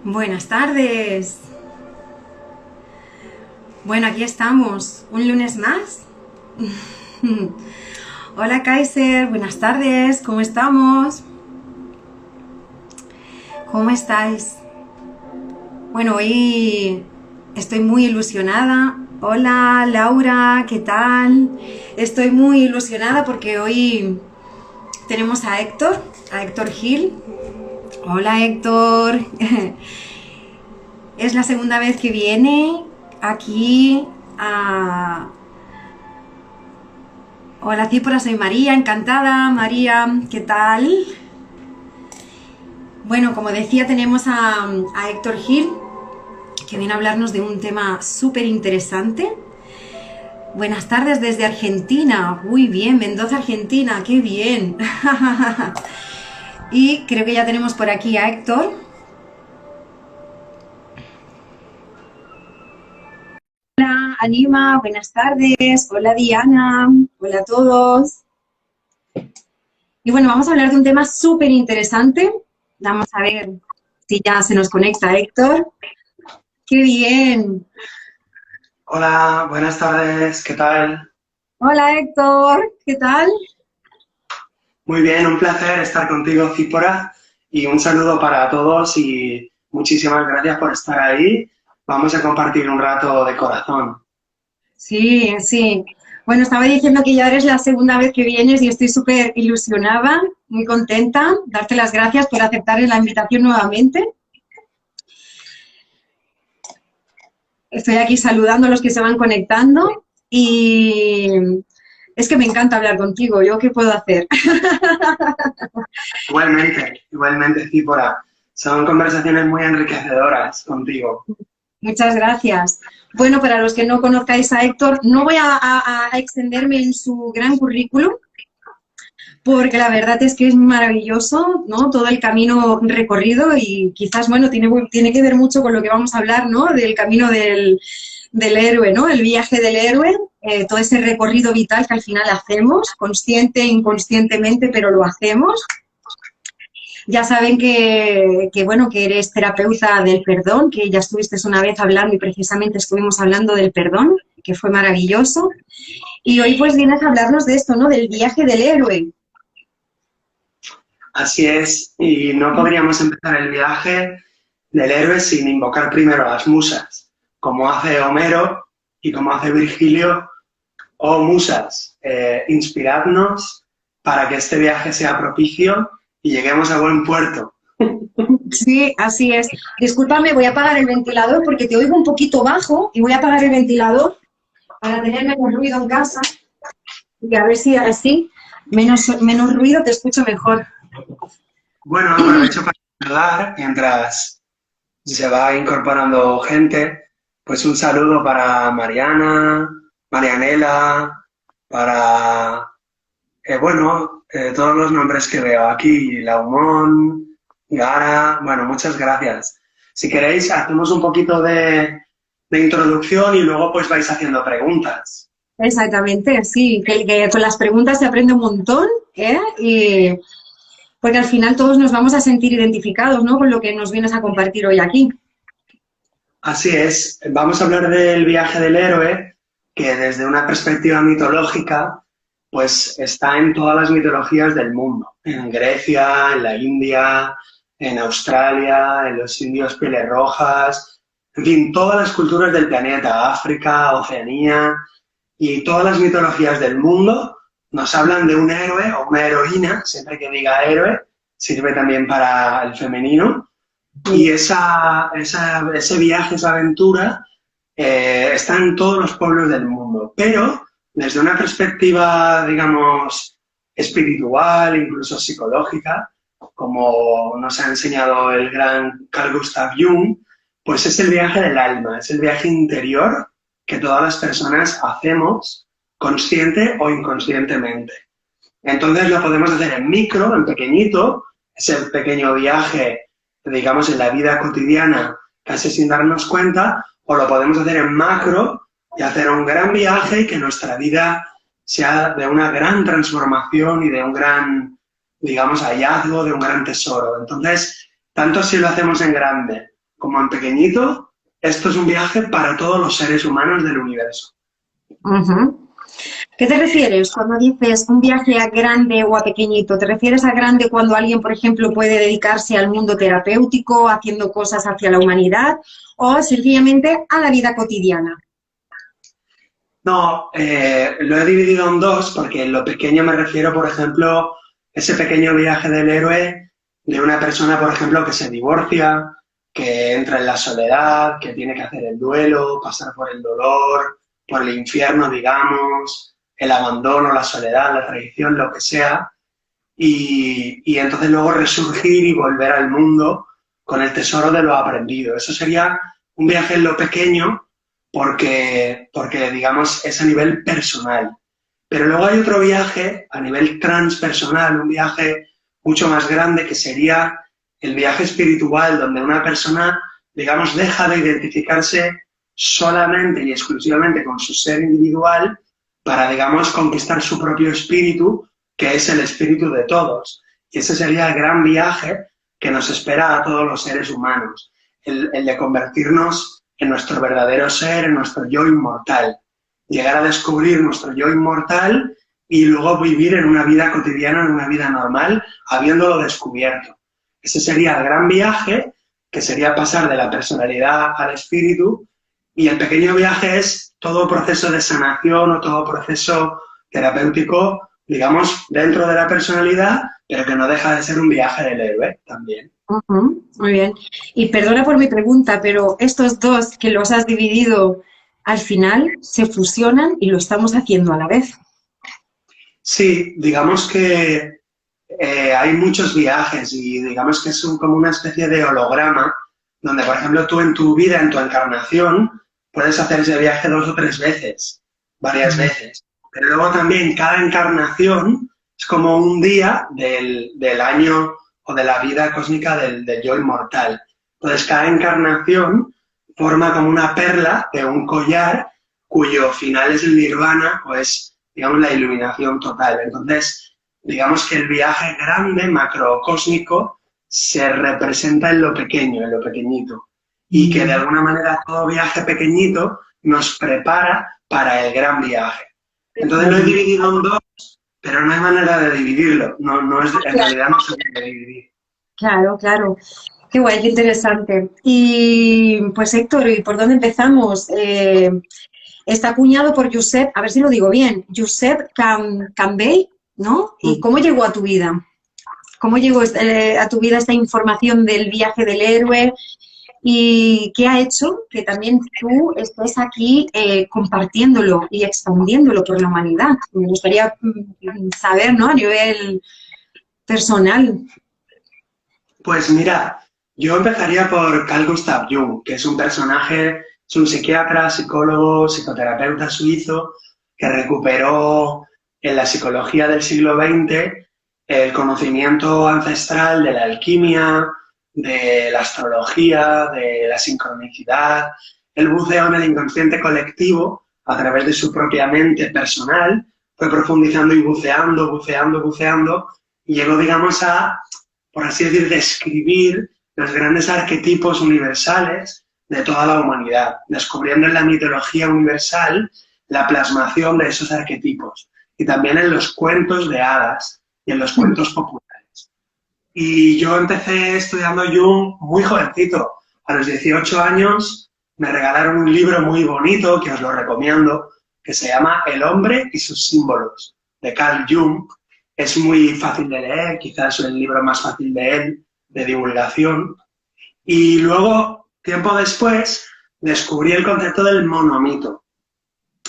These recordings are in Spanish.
Buenas tardes. Bueno, aquí estamos, un lunes más. Hola Kaiser, buenas tardes, ¿cómo estamos? ¿Cómo estáis? Bueno, hoy estoy muy ilusionada. Hola Laura, ¿qué tal? Estoy muy ilusionada porque hoy tenemos a Héctor Gil. Hola Héctor. Es la segunda vez que viene aquí a... Hola Cípora, soy María, encantada. María, ¿qué tal? Bueno, como decía, tenemos a Héctor Gil, que viene a hablarnos de un tema súper interesante. Buenas tardes desde Argentina. Muy bien, Mendoza, Argentina, qué bien. Y creo que ya tenemos por aquí a Héctor. Hola, Anima, buenas tardes. Hola, Diana. Hola a todos. Y bueno, vamos a hablar de un tema súper interesante. Vamos a ver si ya se nos conecta Héctor. ¡Qué bien! Hola, buenas tardes, ¿qué tal? Hola Héctor, ¿qué tal? Muy bien, un placer estar contigo, Cípora, y un saludo para todos y muchísimas gracias por estar ahí. Vamos a compartir un rato de corazón. Sí, sí. Bueno, estaba diciendo que ya eres la segunda vez que vienes y estoy súper ilusionada, muy contenta. Darte las gracias por aceptar la invitación nuevamente. Estoy aquí saludando a los que se van conectando y es que me encanta hablar contigo. ¿Yo qué puedo hacer? Igualmente, Cípora. Son conversaciones muy enriquecedoras contigo. Muchas gracias. Bueno, para los que no conozcáis a Héctor, no voy a extenderme en su gran currículum, porque la verdad es que es maravilloso, ¿no? Todo el camino recorrido y quizás, bueno, tiene que ver mucho con lo que vamos a hablar, ¿no? Del camino del héroe, ¿no? El viaje del héroe, todo ese recorrido vital que al final hacemos, consciente e inconscientemente, pero lo hacemos. Ya saben bueno, que eres terapeuta del perdón, que ya estuviste una vez hablando y precisamente estuvimos hablando del perdón, que fue maravilloso. Y hoy pues vienes a hablarnos de esto, ¿no? Del viaje del héroe. Así es, y no podríamos empezar el viaje del héroe sin invocar primero a las musas, como hace Homero y como hace Virgilio. Oh musas, inspiradnos para que este viaje sea propicio y lleguemos a buen puerto. Sí, así es. Discúlpame, voy a apagar el ventilador porque te oigo un poquito bajo y voy a apagar el ventilador para tener menos ruido en casa y a ver si así, menos ruido, te escucho mejor. Bueno, aprovecho para saludar mientras se va incorporando gente. Pues un saludo para Mariana, Marianela, para, todos los nombres que veo aquí, Laumón, Gara, bueno, muchas gracias. Si queréis, hacemos un poquito de introducción y luego pues vais haciendo preguntas. Exactamente, sí, que con las preguntas se aprende un montón, ¿eh? Y porque al final todos nos vamos a sentir identificados, ¿no? Con lo que nos vienes a compartir hoy aquí. Así es, vamos a hablar del viaje del héroe, que desde una perspectiva mitológica, pues está en todas las mitologías del mundo, en Grecia, en la India, en Australia, en los indios pieles rojas, en fin, todas las culturas del planeta, África, Oceanía, y todas las mitologías del mundo nos hablan de un héroe o una heroína, siempre que diga héroe, sirve también para el femenino, y ese viaje, esa aventura, está en todos los pueblos del mundo, pero desde una perspectiva, digamos, espiritual, incluso psicológica, como nos ha enseñado el gran Carl Gustav Jung, pues es el viaje del alma, es el viaje interior que todas las personas hacemos, consciente o inconscientemente. Entonces lo podemos hacer en micro, en pequeñito, ese pequeño viaje, digamos, en la vida cotidiana, casi sin darnos cuenta, o lo podemos hacer en macro y hacer un gran viaje y que nuestra vida sea de una gran transformación y de un gran, digamos, hallazgo, de un gran tesoro. Entonces, tanto si lo hacemos en grande como en pequeñito, esto es un viaje para todos los seres humanos del universo. Ujú. ¿Qué te refieres cuando dices un viaje a grande o a pequeñito? ¿Te refieres a grande cuando alguien, por ejemplo, puede dedicarse al mundo terapéutico, haciendo cosas hacia la humanidad, o sencillamente a la vida cotidiana? No, lo he dividido en dos porque en lo pequeño me refiero, por ejemplo, ese pequeño viaje del héroe de una persona, por ejemplo, que se divorcia, que entra en la soledad, que tiene que hacer el duelo, pasar por el dolor, por el infierno, digamos, el abandono, la soledad, la traición, lo que sea, y entonces luego resurgir y volver al mundo con el tesoro de lo aprendido. Eso sería un viaje en lo pequeño porque digamos, es a nivel personal. Pero luego hay otro viaje a nivel transpersonal, un viaje mucho más grande que sería el viaje espiritual, donde una persona, digamos, deja de identificarse solamente y exclusivamente con su ser individual para, digamos, conquistar su propio espíritu, que es el espíritu de todos. Y ese sería el gran viaje que nos espera a todos los seres humanos, el de convertirnos en nuestro verdadero ser, en nuestro yo inmortal. Llegar a descubrir nuestro yo inmortal y luego vivir en una vida cotidiana, en una vida normal, habiéndolo descubierto. Ese sería el gran viaje, que sería pasar de la personalidad al espíritu, y el pequeño viaje es todo proceso de sanación o todo proceso terapéutico, digamos, dentro de la personalidad, pero que no deja de ser un viaje del héroe también. Ujú, muy bien. Y perdona por mi pregunta, pero estos dos que los has dividido al final se fusionan y lo estamos haciendo a la vez. Sí, digamos que hay muchos viajes y digamos que es como una especie de holograma donde, por ejemplo, tú en tu vida, en tu encarnación, puedes hacer ese viaje 2 o 3 veces, varias veces. Pero luego también cada encarnación es como un día del año o de la vida cósmica del yo inmortal. Entonces, cada encarnación forma como una perla de un collar cuyo final es el nirvana o es, digamos, la iluminación total. Entonces, digamos que el viaje grande, macrocósmico, se representa en lo pequeño, en lo pequeñito. Y que de alguna manera todo viaje pequeñito nos prepara para el gran viaje. Entonces lo he dividido en dos, pero no hay manera de dividirlo. No, no es, en realidad no se puede dividir. Claro, claro. Qué guay, qué interesante. Y pues Héctor, ¿y por dónde empezamos? Está acuñado por Josep, a ver si lo digo bien, Josep Campbell, ¿no? ¿Y cómo llegó a tu vida? ¿Cómo llegó a tu vida esta información del viaje del héroe? ¿Y qué ha hecho que también tú estés aquí compartiéndolo y expandiéndolo por la humanidad? Me gustaría saber, ¿no? A nivel personal. Pues mira, yo empezaría por Carl Gustav Jung, que es un personaje, es un psiquiatra, psicólogo, psicoterapeuta suizo, que recuperó en la psicología del siglo XX el conocimiento ancestral de la alquimia, de la astrología, de la sincronicidad. Él buceó en el inconsciente colectivo a través de su propia mente personal, fue profundizando y buceando, buceando, buceando, y llegó, digamos, a, por así decir, describir los grandes arquetipos universales de toda la humanidad, descubriendo en la mitología universal la plasmación de esos arquetipos y también en los cuentos de hadas y en los cuentos populares. Y yo empecé estudiando Jung muy jovencito. A los 18 años me regalaron un libro muy bonito, que os lo recomiendo, que se llama El hombre y sus símbolos, de Carl Jung. Es muy fácil de leer, quizás es el libro más fácil de él, de divulgación. Y luego, tiempo después, descubrí el concepto del monomito.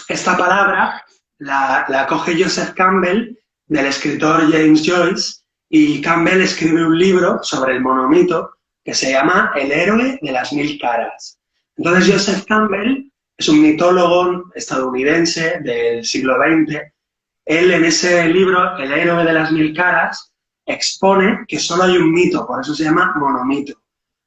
Esta palabra la coge Joseph Campbell del escritor James Joyce, y Campbell escribe un libro sobre el monomito que se llama El héroe de las 1000 caras. Entonces Joseph Campbell es un mitólogo estadounidense del siglo XX. Él en ese libro, El héroe de las 1000 caras, expone que solo hay un mito, por eso se llama monomito,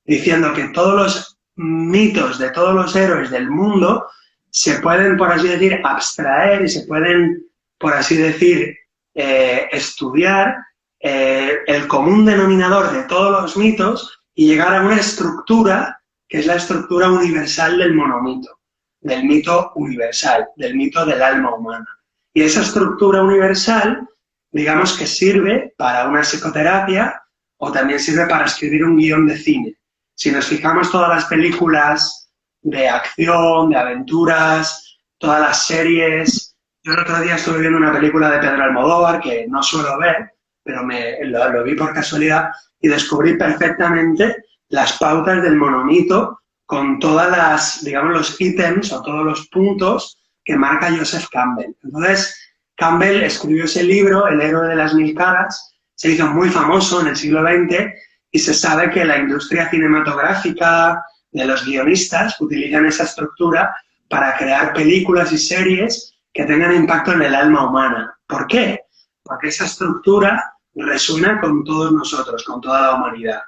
diciendo que todos los mitos de todos los héroes del mundo se pueden, por así decir, abstraer y se pueden, por así decir, estudiar el común denominador de todos los mitos y llegar a una estructura que es la estructura universal del monomito, del mito universal, del mito del alma humana. Y esa estructura universal, digamos que sirve para una psicoterapia o también sirve para escribir un guión de cine. Si nos fijamos, todas las películas de acción, de aventuras, todas las series. Yo el otro día estuve viendo una película de Pedro Almodóvar que no suelo ver, pero lo vi por casualidad y descubrí perfectamente las pautas del monomito con todas las, digamos, los ítems o todos los puntos que marca Joseph Campbell. Entonces, Campbell escribió ese libro, El héroe de las mil caras, se hizo muy famoso en el siglo XX y se sabe que la industria cinematográfica, de los guionistas, utilizan esa estructura para crear películas y series que tengan impacto en el alma humana. ¿Por qué? Porque esa estructura resuena con todos nosotros, con toda la humanidad.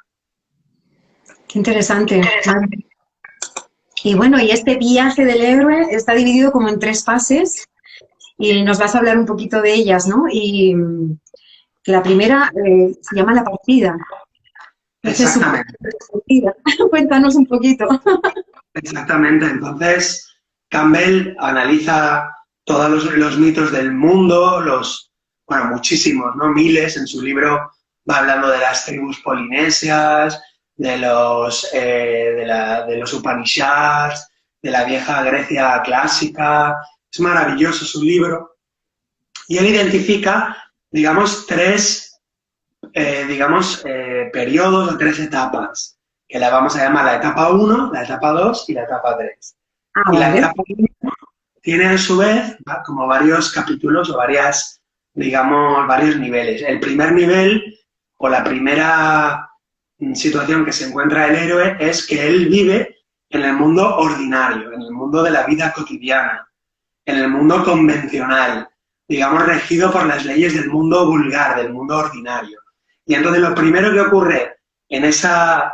Qué interesante. Y bueno, y este viaje del héroe está dividido como en 3 fases y nos vas a hablar un poquito de ellas, ¿no? Y la primera se llama la partida. Exactamente. Cuéntanos un poquito. Exactamente. Entonces, Campbell analiza todos los mitos del mundo, bueno, muchísimos, ¿no? Miles. En su libro va hablando de las tribus polinesias, de los Upanishads, de la vieja Grecia clásica. Es maravilloso su libro. Y él identifica, digamos, 3 periodos o 3 etapas, que la vamos a llamar la etapa 1, la etapa 2 y la etapa 3. Y la etapa 1 tiene a su vez como varios capítulos o varios niveles. El primer nivel o la primera situación que se encuentra el héroe es que él vive en el mundo ordinario, en el mundo de la vida cotidiana, en el mundo convencional, digamos, regido por las leyes del mundo vulgar, del mundo ordinario. Y entonces lo primero que ocurre en esa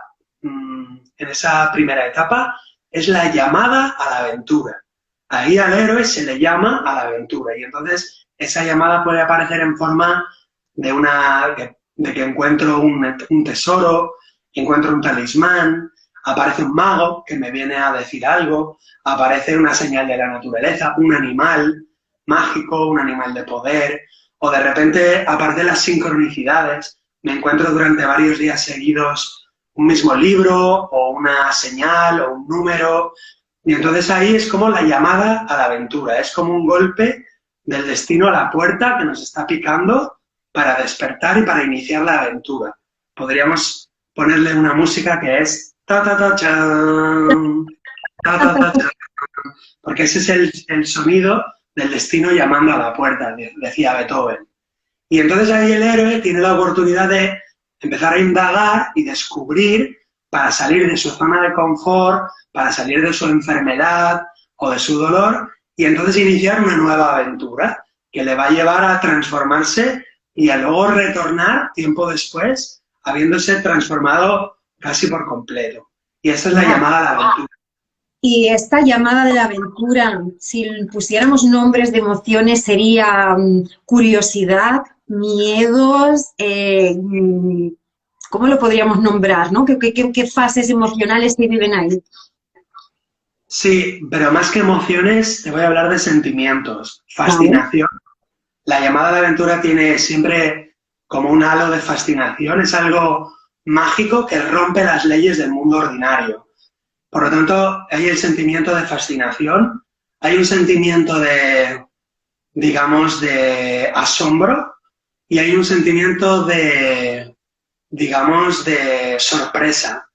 primera etapa es la llamada a la aventura. Ahí al héroe se le llama a la aventura y entonces esa llamada puede aparecer en forma de que encuentro un tesoro, encuentro un talismán, aparece un mago que me viene a decir algo, aparece una señal de la naturaleza, un animal mágico, un animal de poder, o de repente aparecen las sincronicidades. Me encuentro durante varios días seguidos un mismo libro o una señal o un número y entonces ahí es como la llamada a la aventura, es como un golpe del destino a la puerta que nos está picando para despertar y para iniciar la aventura. Podríamos ponerle una música que es ta ta ta chan, ta ta ta chan, porque ese es el sonido del destino llamando a la puerta, decía Beethoven. Y entonces ahí el héroe tiene la oportunidad de empezar a indagar y descubrir para salir de su zona de confort, para salir de su enfermedad o de su dolor y entonces iniciar una nueva aventura que le va a llevar a transformarse y a luego retornar tiempo después habiéndose transformado casi por completo. Y esa es la llamada a la aventura. Y esta llamada de la aventura, si pusiéramos nombres de emociones, sería curiosidad, miedos, ¿cómo lo podríamos nombrar, no? ¿Qué fases emocionales se viven ahí? Sí, pero más que emociones, te voy a hablar de sentimientos. Fascinación. La llamada a la aventura tiene siempre como un halo de fascinación, es algo mágico que rompe las leyes del mundo ordinario. Por lo tanto, hay el sentimiento de fascinación, hay un sentimiento de, digamos, de asombro y hay un sentimiento de, digamos, de sorpresa.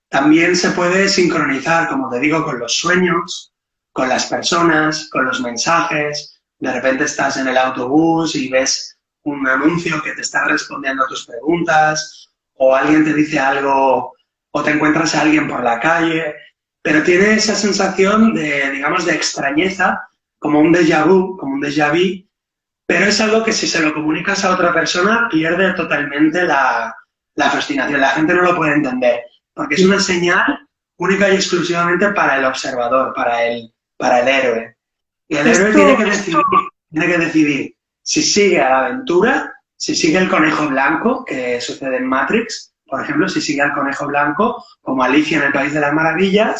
También se puede sincronizar, como te digo, con los sueños, con las personas, con los mensajes. De repente estás en el autobús y ves un anuncio que te está respondiendo a tus preguntas, o alguien te dice algo, o te encuentras a alguien por la calle, pero tiene esa sensación de, digamos, de extrañeza, como un déjà vu, como un déjà vu, pero es algo que si se lo comunicas a otra persona pierde totalmente la fascinación. La gente no lo puede entender, porque es una señal única y exclusivamente para el observador, para el héroe. Y el héroe tiene que decidir si sigue a la aventura, si sigue el conejo blanco, que sucede en Matrix, por ejemplo, si sigue al conejo blanco, como Alicia en el País de las Maravillas,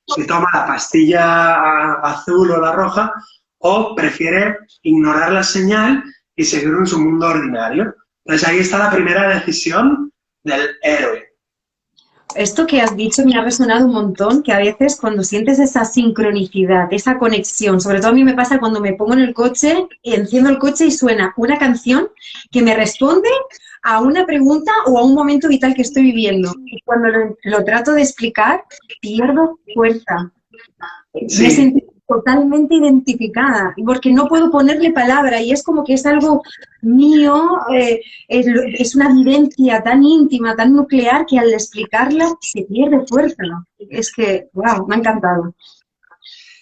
si toma la pastilla azul o la roja, o prefiere ignorar la señal y seguir en su mundo ordinario. Entonces ahí está la primera decisión del héroe. Esto que has dicho me ha resonado un montón, que a veces cuando sientes esa sincronicidad, esa conexión, sobre todo a mí me pasa cuando me pongo en el coche, enciendo el coche y suena una canción que me responde a una pregunta o a un momento vital que estoy viviendo. Y cuando lo trato de explicar, pierdo fuerza. Sí. Me sentí totalmente identificada, porque no puedo ponerle palabra y es como que es algo mío, es una vivencia tan íntima, tan nuclear, que al explicarla se pierde fuerza. Es que, wow, me ha encantado.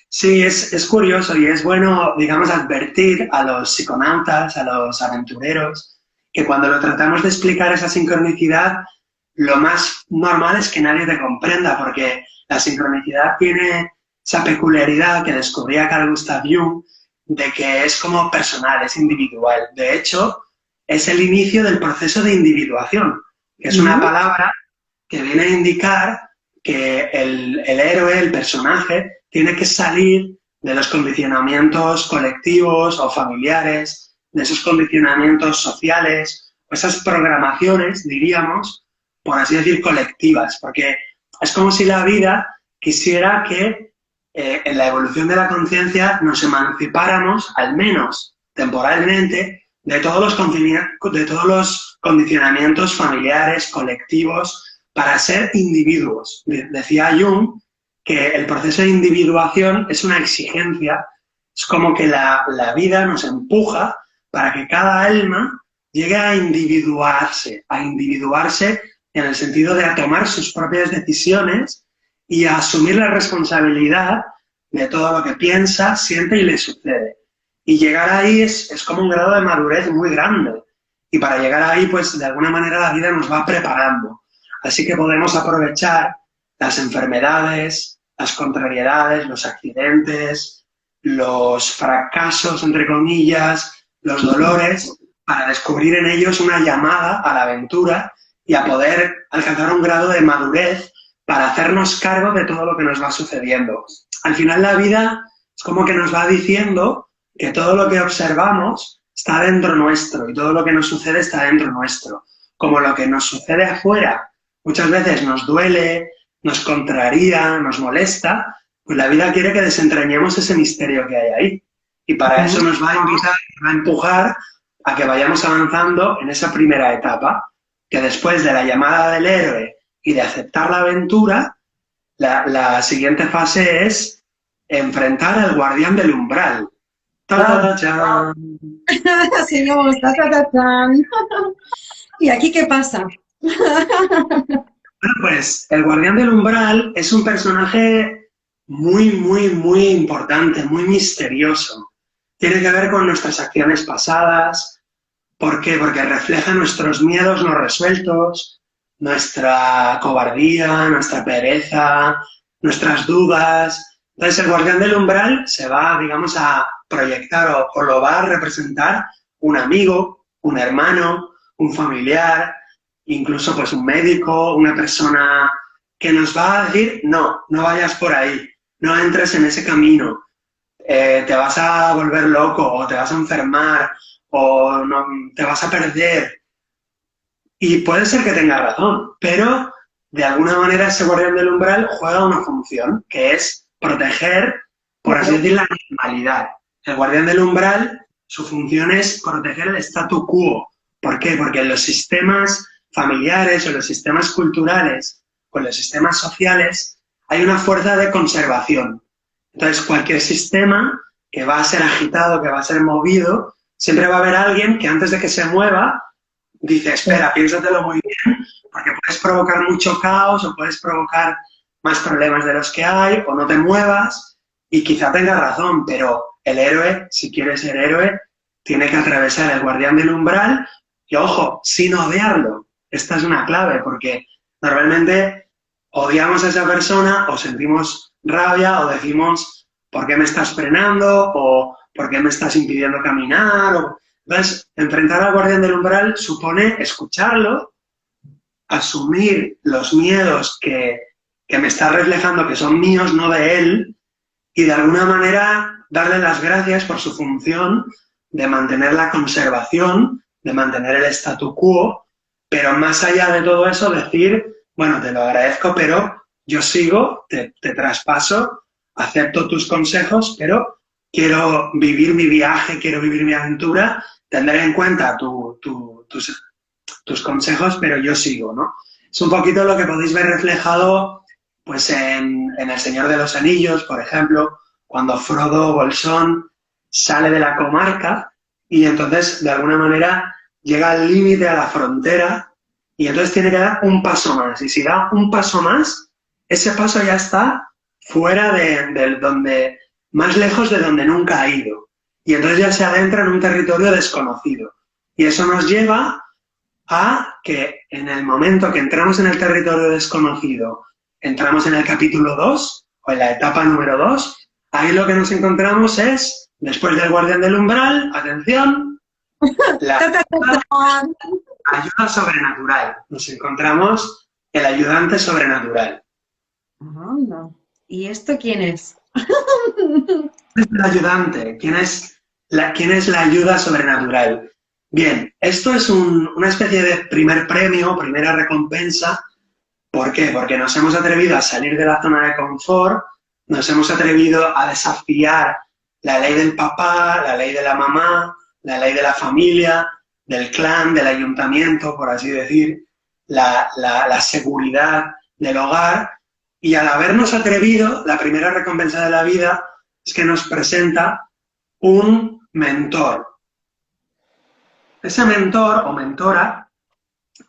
Sí, es curioso y es bueno, digamos, advertir a los psiconautas, a los aventureros, que cuando lo tratamos de explicar esa sincronicidad, lo más normal es que nadie te comprenda, porque la sincronicidad tiene esa peculiaridad que descubría Carl Gustav Jung, de que es como personal, es individual. De hecho, es el inicio del proceso de individuación, que es una palabra que viene a indicar que el héroe, el personaje, tiene que salir de los condicionamientos colectivos o familiares, de esos condicionamientos sociales, o esas programaciones, diríamos, por así decir, colectivas, porque es como si la vida quisiera que en la evolución de la conciencia nos emancipáramos, al menos temporalmente, de todos los condicionamientos familiares, colectivos, para ser individuos. Decía Jung que el proceso de individuación es una exigencia, es como que la vida nos empuja para que cada alma llegue a individuarse en el sentido de a tomar sus propias decisiones y a asumir la responsabilidad de todo lo que piensa, siente y le sucede. Y llegar ahí es como un grado de madurez muy grande. Y para llegar ahí, pues de alguna manera la vida nos va preparando. Así que podemos aprovechar las enfermedades, las contrariedades, los accidentes, los fracasos, entre comillas, los dolores, para descubrir en ellos una llamada a la aventura y a poder alcanzar un grado de madurez para hacernos cargo de todo lo que nos va sucediendo. Al final la vida es como que nos va diciendo que todo lo que observamos está dentro nuestro y todo lo que nos sucede está dentro nuestro. Como lo que nos sucede afuera muchas veces nos duele, nos contraría, nos molesta, pues la vida quiere que desentrañemos ese misterio que hay ahí. Y para eso nos va a invitar, va a empujar a que vayamos avanzando en esa primera etapa, que después de la llamada del héroe y de aceptar la aventura, la siguiente fase es enfrentar al guardián del umbral. ¡Ta-ta-ta-chan! Así vamos, ta-ta-ta-chan. ¿Y aquí qué pasa? Bueno, pues el guardián del umbral es un personaje muy, muy, muy importante, muy misterioso. Tiene que ver con nuestras acciones pasadas. ¿Por qué? Porque refleja nuestros miedos no resueltos, nuestra cobardía, nuestra pereza, nuestras dudas. Entonces el guardián del umbral se va, digamos, a proyectar o lo va a representar un amigo, un hermano, un familiar, incluso pues un médico, una persona que nos va a decir, no, no vayas por ahí, no entres en ese camino, te vas a volver loco o te vas a enfermar o no, te vas a perder. Y puede ser que tenga razón, pero de alguna manera ese guardián del umbral juega una función, que es proteger, por así decir, la normalidad. El guardián del umbral, su función es proteger el statu quo. ¿Por qué? Porque en los sistemas familiares o en los sistemas culturales o en los sistemas sociales hay una fuerza de conservación. Entonces, cualquier sistema que va a ser agitado, que va a ser movido, siempre va a haber alguien que antes de que se mueva dice, espera, piénsatelo muy bien, porque puedes provocar mucho caos o puedes provocar más problemas de los que hay, o no te muevas, y quizá tenga razón, pero el héroe, si quiere ser héroe, tiene que atravesar el guardián del umbral y, ojo, sin odiarlo. Esta es una clave, porque normalmente odiamos a esa persona o sentimos rabia o decimos, ¿por qué me estás frenando? O ¿por qué me estás impidiendo caminar? Entonces, enfrentar al guardián del umbral supone escucharlo, asumir los miedos que me está reflejando, que son míos, no de él, y de alguna manera darle las gracias por su función de mantener la conservación, de mantener el statu quo, pero más allá de todo eso decir, bueno, te lo agradezco, pero yo sigo, te traspaso, acepto tus consejos, pero quiero vivir mi viaje, quiero vivir mi aventura, tendré en cuenta tus consejos, pero yo sigo, ¿no? Es un poquito lo que podéis ver reflejado pues en El Señor de los Anillos, por ejemplo, cuando Frodo Bolsón sale de la comarca y entonces, de alguna manera, llega al límite, a la frontera, y entonces tiene que dar un paso más. Y si da un paso más, ese paso ya está fuera de donde, más lejos de donde nunca ha ido. Y entonces ya se adentra en un territorio desconocido. Y eso nos lleva a que en el momento que entramos en el territorio desconocido, entramos en el capítulo 2 o en la etapa número 2, ahí lo que nos encontramos es, después del guardián del umbral, atención, la ayuda sobrenatural. Nos encontramos el ayudante sobrenatural. ¿Y esto quién es? El ayudante, ¿quién es la ayuda sobrenatural? Bien, esto es una especie de primer premio, primera recompensa. ¿Por qué? Porque nos hemos atrevido a salir de la zona de confort, nos hemos atrevido a desafiar la ley del papá, la ley de la mamá, la ley de la familia, del clan, del ayuntamiento, por así decir, la seguridad del hogar. Y al habernos atrevido, la primera recompensa de la vida es que nos presenta un mentor. Ese mentor o mentora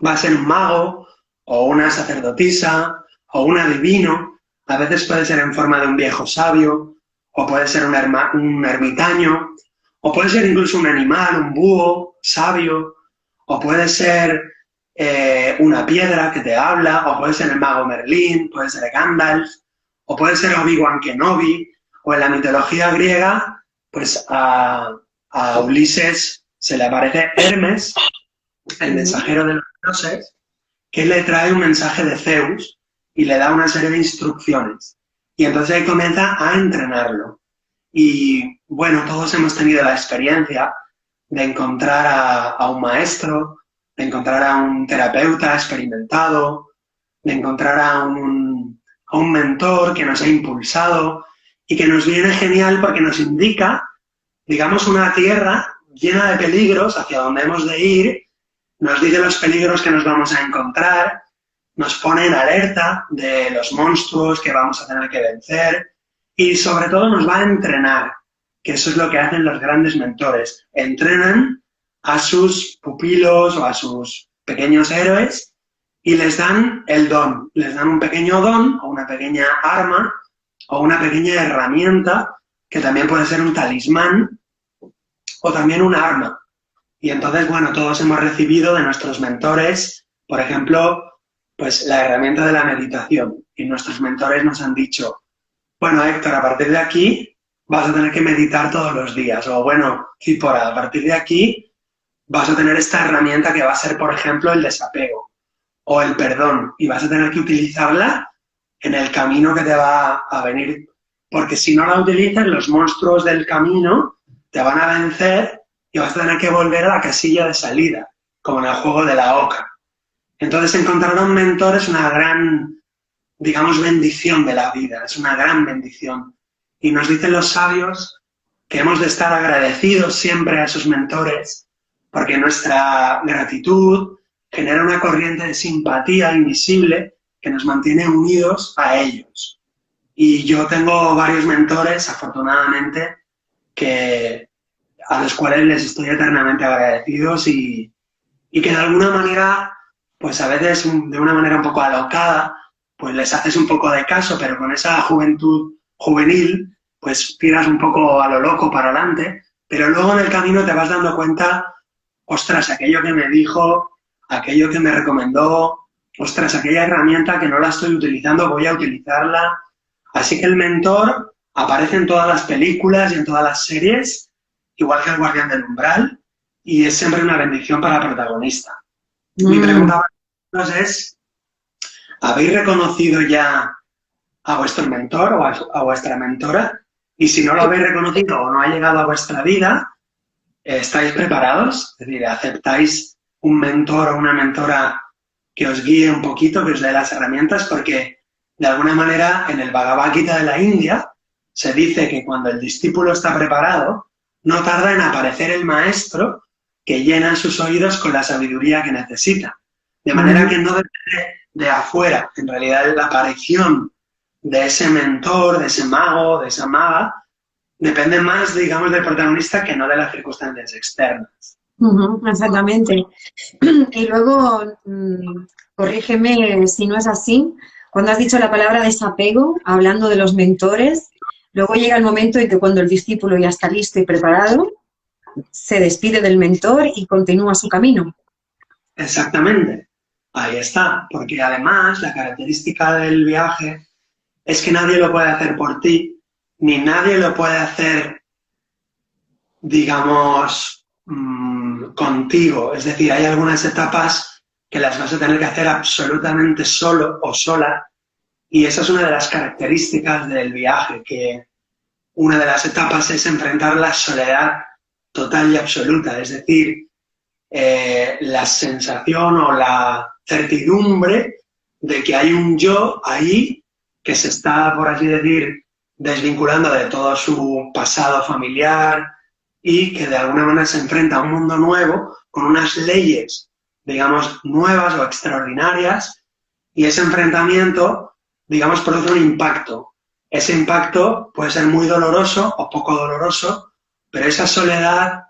va a ser un mago o una sacerdotisa o un adivino. A veces puede ser en forma de un viejo sabio o puede ser un ermitaño o puede ser incluso un animal, un búho sabio, o puede ser una piedra que te habla, o puede ser el mago Merlín, puede ser Gandalf, o puede ser Obi-Wan Kenobi, o en la mitología griega, pues a Ulises se le aparece Hermes, el mensajero de los dioses, que le trae un mensaje de Zeus y le da una serie de instrucciones. Y entonces ahí comienza a entrenarlo. Y bueno, todos hemos tenido la experiencia de encontrar a un maestro, de encontrar a un terapeuta experimentado, de encontrar a un mentor que nos ha impulsado y que nos viene genial porque nos indica, digamos, una tierra llena de peligros hacia donde hemos de ir, nos dice los peligros que nos vamos a encontrar, nos pone en alerta de los monstruos que vamos a tener que vencer y sobre todo nos va a entrenar, que eso es lo que hacen los grandes mentores. Entrenan a sus pupilos o a sus pequeños héroes y les dan el don, les dan un pequeño don o una pequeña arma o una pequeña herramienta que también puede ser un talismán o también un arma. Y entonces, bueno, todos hemos recibido de nuestros mentores, por ejemplo, pues la herramienta de la meditación. Y nuestros mentores nos han dicho, bueno, Héctor, a partir de aquí vas a tener que meditar todos los días. O bueno, Cipora, a partir de aquí vas a tener esta herramienta que va a ser, por ejemplo, el desapego o el perdón. Y vas a tener que utilizarla en el camino que te va a venir. Porque si no la utilizas, los monstruos del camino te van a vencer y vas a tener que volver a la casilla de salida, como en el juego de la oca. Entonces, encontrar a un mentor es una gran, digamos, bendición de la vida, es una gran bendición. Y nos dicen los sabios que hemos de estar agradecidos siempre a esos mentores, porque nuestra gratitud genera una corriente de simpatía invisible que nos mantiene unidos a ellos. Y yo tengo varios mentores, afortunadamente, a los cuales les estoy eternamente agradecidos y que de alguna manera, pues a veces de una manera un poco alocada, pues les haces un poco de caso, pero con esa juventud juvenil, pues tiras un poco a lo loco para adelante, pero luego en el camino te vas dando cuenta, ostras, aquello que me dijo, aquello que me recomendó, ostras, aquella herramienta que no la estoy utilizando, voy a utilizarla. Así que el mentor aparece en todas las películas y en todas las series, igual que el guardián del umbral, y es siempre una bendición para el protagonista. Mi pregunta Entonces, ¿habéis reconocido ya a vuestro mentor o a vuestra mentora? Y si no lo habéis reconocido o no ha llegado a vuestra vida, ¿estáis preparados? Es decir, ¿aceptáis un mentor o una mentora que os guíe un poquito, que os dé las herramientas? Porque, de alguna manera, en el Bhagavad Gita de la India se dice que cuando el discípulo está preparado, no tarda en aparecer el maestro que llena sus oídos con la sabiduría que necesita. De manera que no depende de afuera. En realidad, la aparición de ese mentor, de ese mago, de esa maga, depende más, digamos, del protagonista que no de las circunstancias externas. Exactamente. Y luego, corrígeme si no es así, cuando has dicho la palabra desapego, hablando de los mentores, luego llega el momento en que cuando el discípulo ya está listo y preparado, se despide del mentor y continúa su camino. Exactamente. Ahí está. Porque además la característica del viaje es que nadie lo puede hacer por ti, ni nadie lo puede hacer, digamos, contigo. Es decir, hay algunas etapas que las vas a tener que hacer absolutamente solo o sola, y esa es una de las características del viaje, que una de las etapas es enfrentar la soledad total y absoluta, es decir, la sensación o la certidumbre de que hay un yo ahí que se está, por así decir, desvinculando de todo su pasado familiar y que de alguna manera se enfrenta a un mundo nuevo con unas leyes, digamos, nuevas o extraordinarias, y ese enfrentamiento, digamos, produce un impacto. Ese impacto puede ser muy doloroso o poco doloroso, pero esa soledad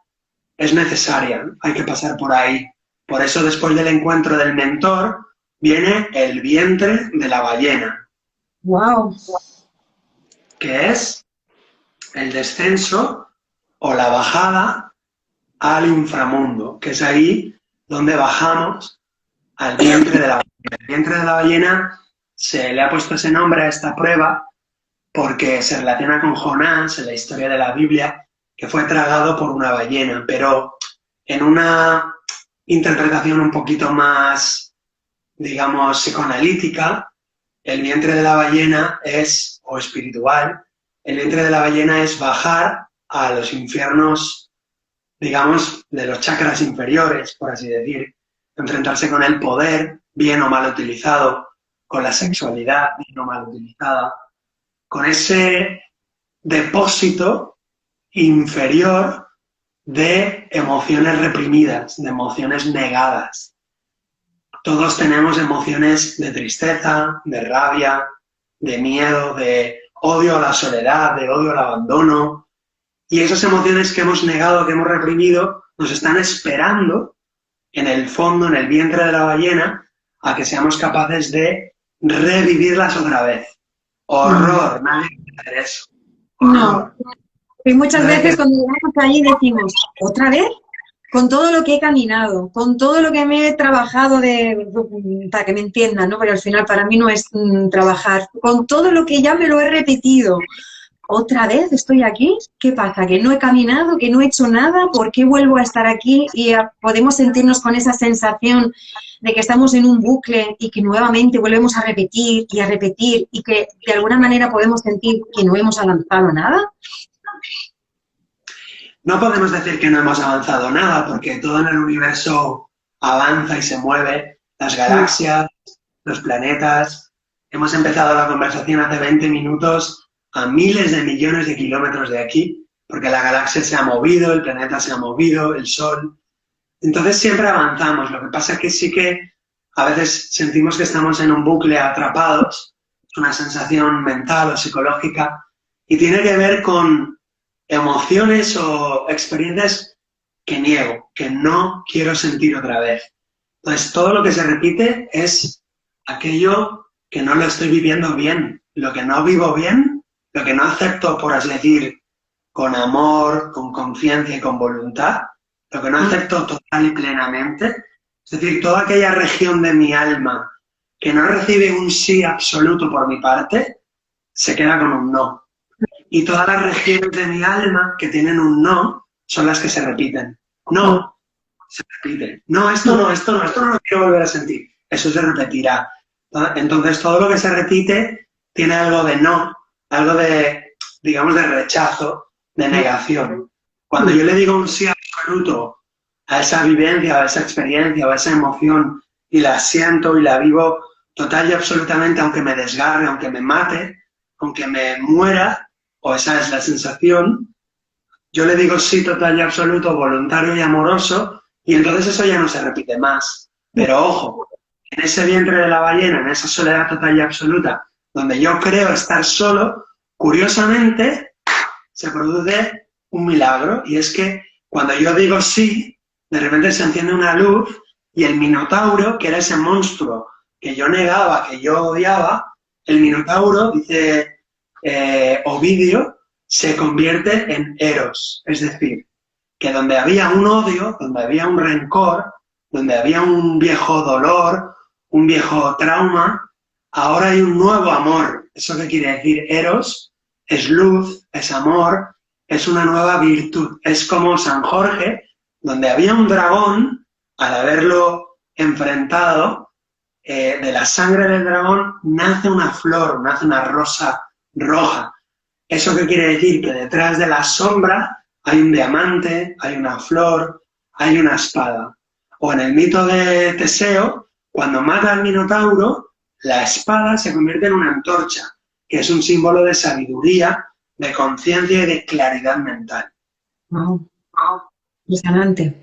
es necesaria, hay que pasar por ahí. Por eso, después del encuentro del mentor, viene el vientre de la ballena. ¡Wow! Que es el descenso o la bajada al inframundo, que es ahí donde bajamos al vientre de la ballena. El vientre de la ballena se le ha puesto ese nombre a esta prueba porque se relaciona con Jonás en la historia de la Biblia, que fue tragado por una ballena, pero en una interpretación un poquito más, digamos, psicoanalítica, el vientre de la ballena es, o espiritual, el vientre de la ballena es bajar a los infiernos, digamos, de los chakras inferiores, por así decir, enfrentarse con el poder, bien o mal utilizado, con la sexualidad, bien o mal utilizada, con ese depósito inferior de emociones reprimidas, de emociones negadas. Todos tenemos emociones de tristeza, de rabia, de miedo, de odio a la soledad, de odio al abandono. Y esas emociones que hemos negado, que hemos reprimido, nos están esperando en el fondo, en el vientre de la ballena, a que seamos capaces de revivirlas otra vez. Horror, nadie quiere hacer eso. Horror. No. Y muchas veces cuando llegamos ahí decimos, ¿otra vez? Con todo lo que he caminado, con todo lo que me he trabajado para que me entiendan, ¿no? Porque al final para mí no es trabajar, con todo lo que ya me lo he repetido. ¿Otra vez estoy aquí? ¿Qué pasa? ¿Que no he caminado? ¿Que no he hecho nada? ¿Por qué vuelvo a estar aquí? Y podemos sentirnos con esa sensación de que estamos en un bucle y que nuevamente volvemos a repetir y que de alguna manera podemos sentir que no hemos avanzado nada. No podemos decir que no hemos avanzado nada, porque todo en el universo avanza y se mueve. Las galaxias, los planetas. Hemos empezado la conversación hace 20 minutos a miles de millones de kilómetros de aquí, porque la galaxia se ha movido, el planeta se ha movido, el Sol. Entonces siempre avanzamos. Lo que pasa es que sí que a veces sentimos que estamos en un bucle atrapados. Es una sensación mental o psicológica y tiene que ver con emociones o experiencias que niego, que no quiero sentir otra vez. Entonces, todo lo que se repite es aquello que no lo estoy viviendo bien, lo que no vivo bien, lo que no acepto, por así decir, con amor, con conciencia y con voluntad, lo que no acepto total y plenamente, es decir, toda aquella región de mi alma que no recibe un sí absoluto por mi parte, se queda con un no. Y todas las regiones de mi alma que tienen un no son las que se repiten. No, se repiten. No, esto no lo quiero volver a sentir. eso se repetirá. Entonces, todo lo que se repite tiene algo de no, algo de, digamos, de rechazo, de negación. Cuando yo le digo un sí absoluto a esa vivencia, a esa experiencia, o a esa emoción, y la siento y la vivo total y absolutamente, aunque me desgarre, aunque me mate, aunque me muera, o esa es la sensación, yo le digo sí total y absoluto, voluntario y amoroso, y entonces eso ya no se repite más. Pero ojo, en ese vientre de la ballena, en esa soledad total y absoluta, donde yo creo estar solo, curiosamente se produce un milagro, y es que cuando yo digo sí, de repente se enciende una luz y el Minotauro, que era ese monstruo que yo negaba, que yo odiaba, el Minotauro, dice Ovidio, se convierte en Eros. Es decir, que donde había un odio, donde había un rencor, donde había un viejo dolor, un viejo trauma, ahora hay un nuevo amor. ¿Eso qué quiere decir? Eros es luz, es amor, es una nueva virtud. Es como San Jorge, donde había un dragón, al haberlo enfrentado, de la sangre del dragón nace una flor, nace una rosa roja. ¿Eso qué quiere decir? Que detrás de la sombra hay un diamante, hay una flor, hay una espada. O en el mito de Teseo, cuando mata al Minotauro, la espada se convierte en una antorcha, que es un símbolo de sabiduría, de conciencia y de claridad mental. Wow, impresionante.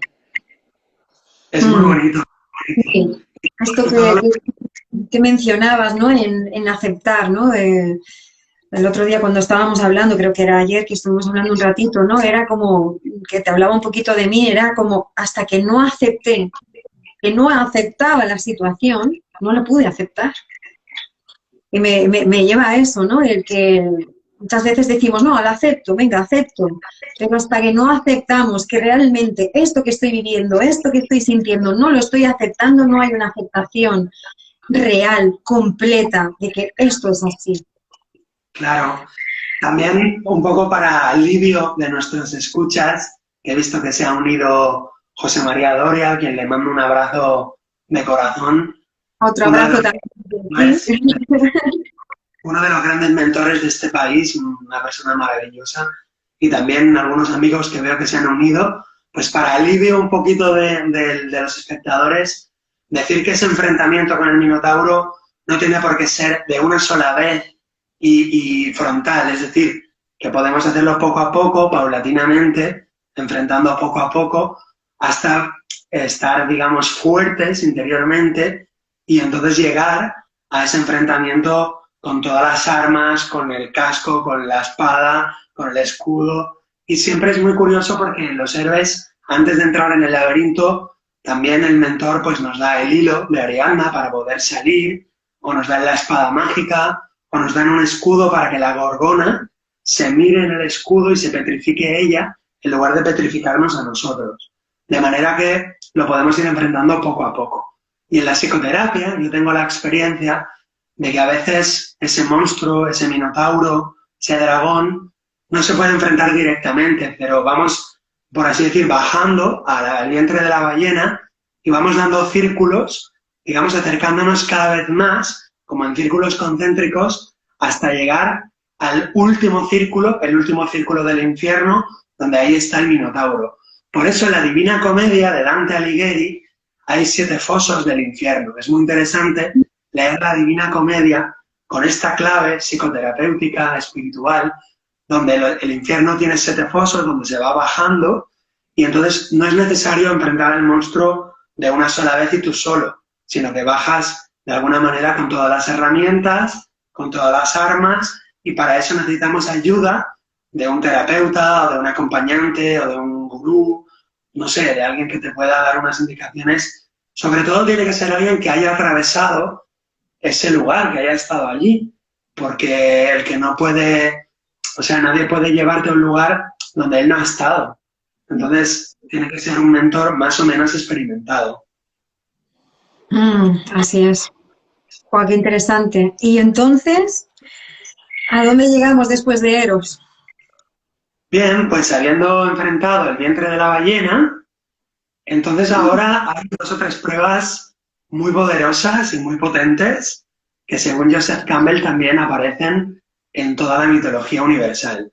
Es muy bonito. Sí. Esto que mencionabas, ¿no? En aceptar, ¿no? El otro día cuando estábamos hablando, creo que era ayer que estuvimos hablando un ratito, ¿no? Era como que te hablaba un poquito de mí, era como hasta que no acepté, que no aceptaba la situación, no la pude aceptar. Y me lleva a eso, ¿no? El que muchas veces decimos, no, la acepto, venga, acepto. Pero hasta que no aceptamos que realmente esto que estoy viviendo, esto que estoy sintiendo, no lo estoy aceptando, no hay una aceptación real, completa, de que esto es así. Claro. También un poco para alivio de nuestros escuchas, que he visto que se ha unido José María Doria, a quien le mando un abrazo de corazón. Otro Uno de abrazo los, también. uno de los grandes mentores de este país, una persona maravillosa, y también algunos amigos que veo que se han unido, pues para alivio un poquito de los espectadores, decir que ese enfrentamiento con el Minotauro no tiene por qué ser de una sola vez y frontal, es decir, que podemos hacerlo poco a poco, paulatinamente, enfrentando poco a poco, hasta estar, digamos, fuertes interiormente y entonces llegar a ese enfrentamiento con todas las armas, con el casco, con la espada, con el escudo. Y siempre es muy curioso porque los héroes, antes de entrar en el laberinto, también el mentor pues, nos da el hilo de Ariadna para poder salir, o nos da la espada mágica, o nos dan un escudo para que la gorgona se mire en el escudo y se petrifique ella, en lugar de petrificarnos a nosotros. De manera que lo podemos ir enfrentando poco a poco. Y en la psicoterapia yo tengo la experiencia de que a veces ese monstruo, ese minotauro, ese dragón, no se puede enfrentar directamente, pero vamos, por así decir, bajando al vientre de la ballena y vamos dando círculos y vamos acercándonos cada vez más, como en círculos concéntricos, hasta llegar al último círculo, el último círculo del infierno, donde ahí está el minotauro. Por eso en la Divina Comedia de Dante Alighieri hay 7 fosos del infierno. Es muy interesante leer la Divina Comedia con esta clave psicoterapéutica, espiritual, donde el infierno tiene 7 fosos, donde se va bajando, y entonces no es necesario enfrentar al monstruo de una sola vez y tú solo, sino que bajas de alguna manera con todas las herramientas, con todas las armas, y para eso necesitamos ayuda de un terapeuta, o de un acompañante, o de un gurú, no sé, de alguien que te pueda dar unas indicaciones. Sobre todo tiene que ser alguien que haya atravesado ese lugar, que haya estado allí, porque el que no puede, o sea, nadie puede llevarte a un lugar donde él no ha estado. Entonces, tiene que ser un mentor más o menos experimentado. Así es. Wow, qué interesante. Y entonces, ¿a dónde llegamos después de Eros? Bien, pues habiendo enfrentado el vientre de la ballena, entonces ahora hay 2 o 3 pruebas muy poderosas y muy potentes que según Joseph Campbell también aparecen en toda la mitología universal.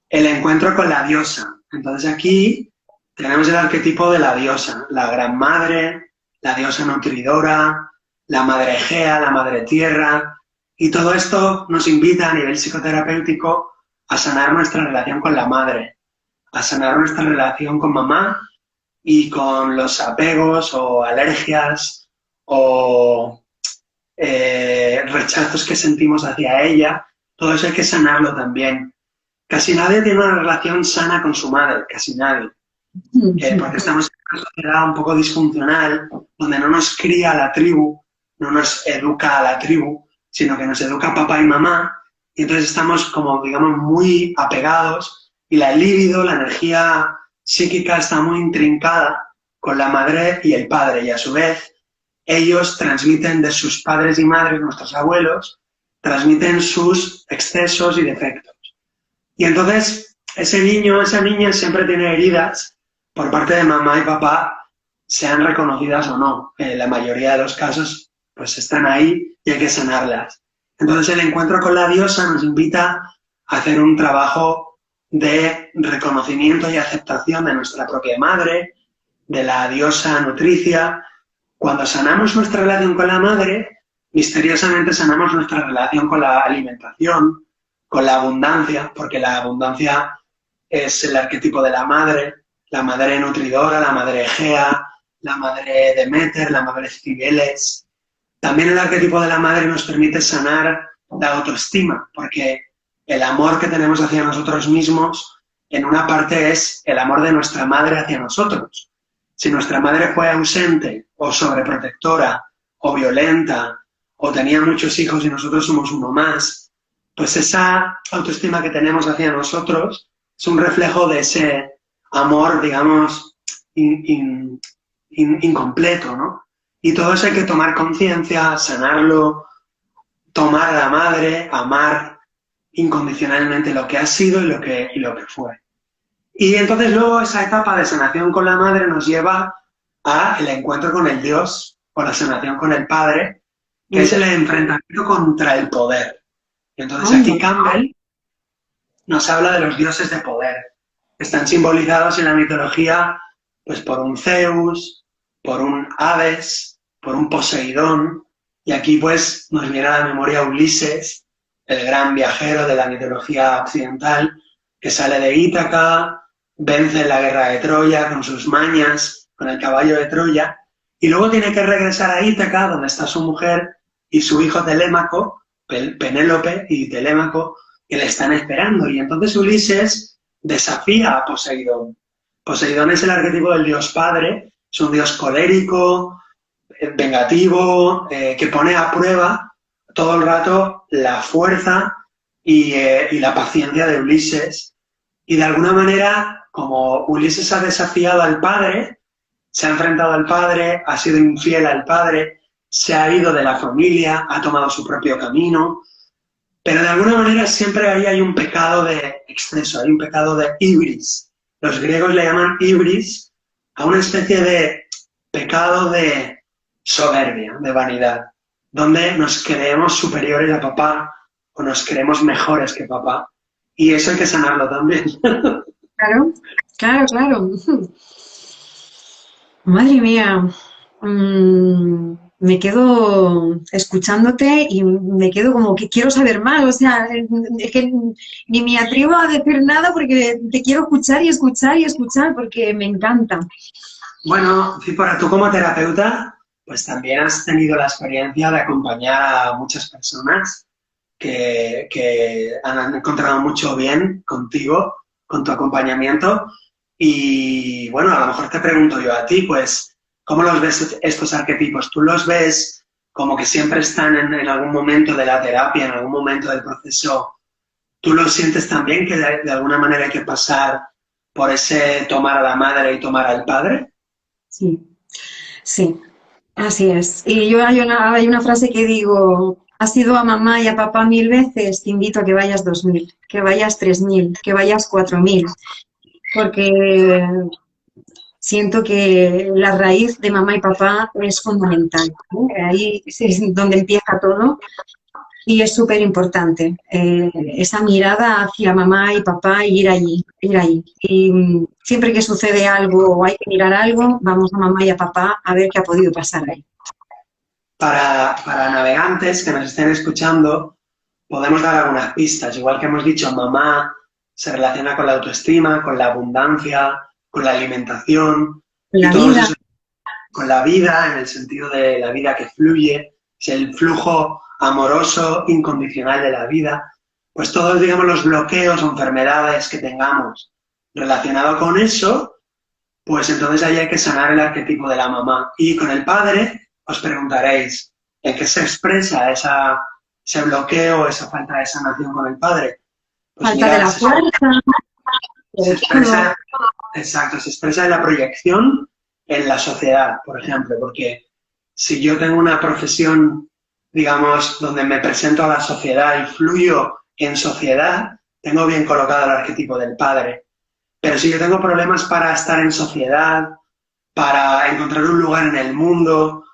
El encuentro con la diosa. Entonces aquí tenemos el arquetipo de la diosa, la gran madre, la diosa nutridora, la madre Egea, la madre tierra, y todo esto nos invita a nivel psicoterapéutico a sanar nuestra relación con la madre, a sanar nuestra relación con mamá y con los apegos o alergias o rechazos que sentimos hacia ella. Todo eso hay que sanarlo también. Casi nadie tiene una relación sana con su madre, casi nadie. Porque estamos en una sociedad un poco disfuncional, donde no nos cría la tribu, no nos educa a la tribu, sino que nos educa papá y mamá, y entonces estamos como, digamos, muy apegados, y la libido, la energía psíquica está muy intrincada con la madre y el padre, y a su vez ellos transmiten de sus padres y madres, nuestros abuelos, transmiten sus excesos y defectos. Y entonces ese niño, esa niña siempre tiene heridas por parte de mamá y papá, sean reconocidas o no. En la mayoría de los casos, pues están ahí y hay que sanarlas. Entonces el encuentro con la diosa nos invita a hacer un trabajo de reconocimiento y aceptación de nuestra propia madre, de la diosa nutricia. Cuando sanamos nuestra relación con la madre, misteriosamente sanamos nuestra relación con la alimentación, con la abundancia, porque la abundancia es el arquetipo de la madre nutridora, la madre Egea, la madre Deméter, la madre Cibeles. También el arquetipo de la madre nos permite sanar la autoestima, porque el amor que tenemos hacia nosotros mismos, en una parte es el amor de nuestra madre hacia nosotros. Si nuestra madre fue ausente o sobreprotectora o violenta o tenía muchos hijos y nosotros somos uno más, pues esa autoestima que tenemos hacia nosotros es un reflejo de ese amor, digamos, incompleto, ¿no? Y todo eso hay que tomar conciencia, sanarlo, tomar a la madre, amar incondicionalmente lo que ha sido y lo que fue. Y entonces luego esa etapa de sanación con la madre nos lleva a el encuentro con el Dios, o la sanación con el Padre, que es el enfrentamiento contra el poder. Y entonces aquí Campbell nos habla de los dioses de poder. Están simbolizados en la mitología pues por un Zeus, por un Hades, por un Poseidón, y aquí pues nos viene a la memoria Ulises, el gran viajero de la mitología occidental, que sale de Ítaca, vence en la guerra de Troya con sus mañas, con el caballo de Troya, y luego tiene que regresar a Ítaca, donde está su mujer y su hijo Telémaco, Penélope y Telémaco, que le están esperando. Y entonces Ulises desafía a Poseidón. Poseidón es el arquetipo del dios padre, es un dios colérico, vengativo, que pone a prueba todo el rato la fuerza y la paciencia de Ulises. Y de alguna manera, como Ulises ha desafiado al padre, se ha enfrentado al padre, ha sido infiel al padre, se ha ido de la familia, ha tomado su propio camino, pero de alguna manera siempre ahí hay un pecado de exceso, hay un pecado de ibris. Los griegos le llaman ibris a una especie de pecado de soberbia, de vanidad, donde nos creemos superiores a papá o nos creemos mejores que papá. Y eso hay que sanarlo también. Claro, claro, claro. Madre mía, me quedo escuchándote y me quedo como que quiero saber más. O sea, es que ni me atrevo a decir nada porque te quiero escuchar y escuchar y escuchar porque me encanta. Bueno, Cipora, tú como terapeuta, pues también has tenido la experiencia de acompañar a muchas personas que han encontrado mucho bien contigo, con tu acompañamiento. Y bueno, a lo mejor te pregunto yo a ti, pues, ¿cómo los ves estos arquetipos? ¿Tú los ves como que siempre están en algún momento de la terapia, en algún momento del proceso? ¿Tú lo sientes también que de alguna manera hay que pasar por ese tomar a la madre y tomar al padre? Sí, sí, así es. Y yo hay una frase que digo, has ido a mamá y a papá 1000 veces, te invito a que vayas 2000, que vayas 3000, que vayas 4000, porque siento que la raíz de mamá y papá es fundamental, ¿no? Ahí es donde empieza todo y es súper importante. Esa mirada hacia mamá y papá y ir allí, ir ahí. Y siempre que sucede algo o hay que mirar algo, vamos a mamá y a papá a ver qué ha podido pasar ahí. Para navegantes que nos estén escuchando, podemos dar algunas pistas. Igual que hemos dicho, mamá se relaciona con la autoestima, con la abundancia, con la alimentación y La todo vida, eso con la vida, en el sentido de la vida que fluye, es el flujo amoroso, incondicional de la vida. Pues todos, digamos, los bloqueos o enfermedades que tengamos relacionado con eso, pues entonces ahí hay que sanar el arquetipo de la mamá. Y con el padre os preguntaréis, ¿en qué se expresa ese bloqueo, esa falta de sanación con el padre? Pues falta de mirad, la fuerza, se sobre todo. expresa, exacto, se expresa en la proyección en la sociedad, por ejemplo, porque si yo tengo una profesión, digamos, donde me presento a la sociedad y fluyo en sociedad, tengo bien colocado el arquetipo del padre. Pero si yo tengo problemas para estar en sociedad, para encontrar un lugar en el mundo,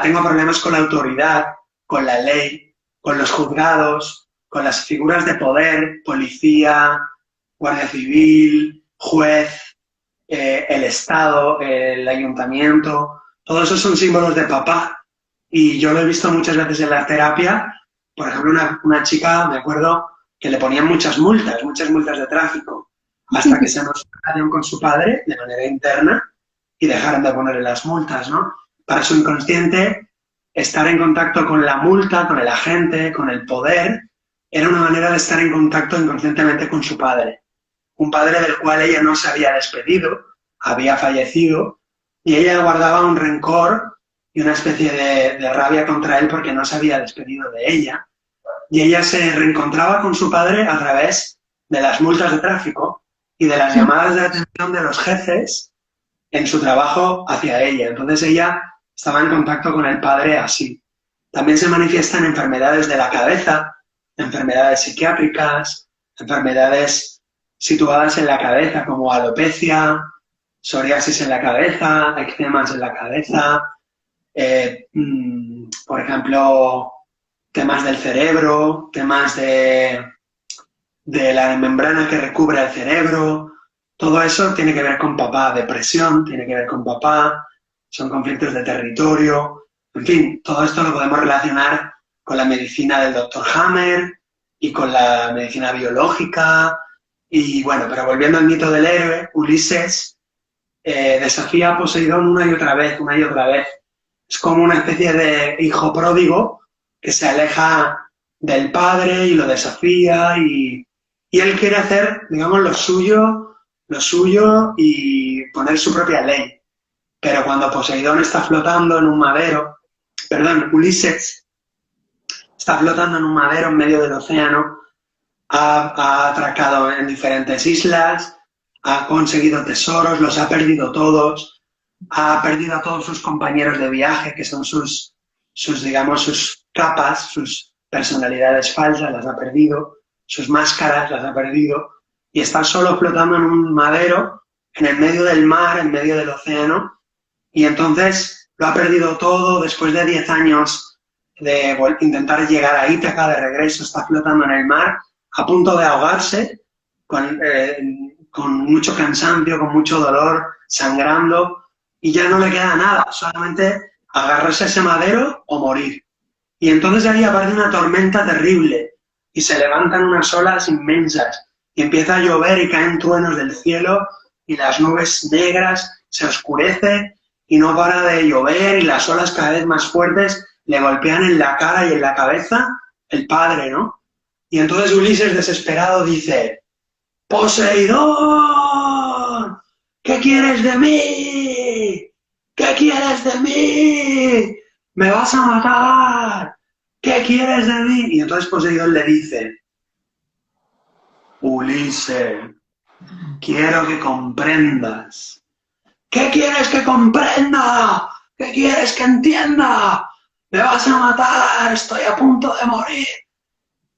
tengo problemas con la autoridad, con la ley, con los juzgados, con las figuras de poder, policía, guardia civil, juez, el Estado, el ayuntamiento, todos esos son símbolos de papá. Y yo lo he visto muchas veces en la terapia. Por ejemplo, una chica, me acuerdo, que le ponían muchas multas de tráfico, hasta que se nos relación con su padre de manera interna y dejaron de ponerle las multas, ¿no? Para su inconsciente, estar en contacto con la multa, con el agente, con el poder, era una manera de estar en contacto inconscientemente con su padre. Un padre del cual ella no se había despedido, había fallecido, y ella guardaba un rencor y una especie de rabia contra él porque no se había despedido de ella. Y ella se reencontraba con su padre a través de las multas de tráfico y de las llamadas de atención de los jefes en su trabajo hacia ella. Entonces ella estaba en contacto con el padre así. También se manifiestan enfermedades de la cabeza, enfermedades psiquiátricas, enfermedades situadas en la cabeza como alopecia, psoriasis en la cabeza, eczemas en la cabeza, por ejemplo, temas del cerebro, temas de la membrana que recubre el cerebro. Todo eso tiene que ver con papá, depresión tiene que ver con papá, son conflictos de territorio, en fin, todo esto lo podemos relacionar con la medicina del doctor Hammer y con la medicina biológica. Y bueno, pero volviendo al mito del héroe, Ulises desafía a Poseidón una y otra vez, una y otra vez. Es como una especie de hijo pródigo que se aleja del padre y lo desafía y él quiere hacer, digamos, lo suyo y poner su propia ley. Pero cuando Poseidón está flotando en un madero, perdón, Ulises está flotando en un madero en medio del océano, ha atracado en diferentes islas, ha conseguido tesoros, los ha perdido todos, ha perdido a todos sus compañeros de viaje, que son digamos, sus capas, sus personalidades falsas, las ha perdido, sus máscaras las ha perdido, y está solo flotando en un madero, en el medio del mar, en medio del océano, y entonces lo ha perdido todo. Después de 10 años de intentar llegar a Ítaca de regreso, está flotando en el mar, a punto de ahogarse, con mucho cansancio, con mucho dolor, sangrando, y ya no le queda nada, solamente agarrarse a ese madero o morir. Y entonces ahí aparece una tormenta terrible y se levantan unas olas inmensas y empieza a llover y caen truenos del cielo y las nubes negras, se oscurece y no para de llover y las olas cada vez más fuertes le golpean en la cara y en la cabeza el padre, ¿no? Y entonces Ulises, desesperado, dice: ¡Poseidón! ¿Qué quieres de mí? ¿Qué quieres de mí? ¡Me vas a matar! ¿Qué quieres de mí? Y entonces Poseidón le dice: Ulises, quiero que comprendas. ¿Qué quieres que comprenda? ¿Qué quieres que entienda? ¡Me vas a matar! ¡Estoy a punto de morir!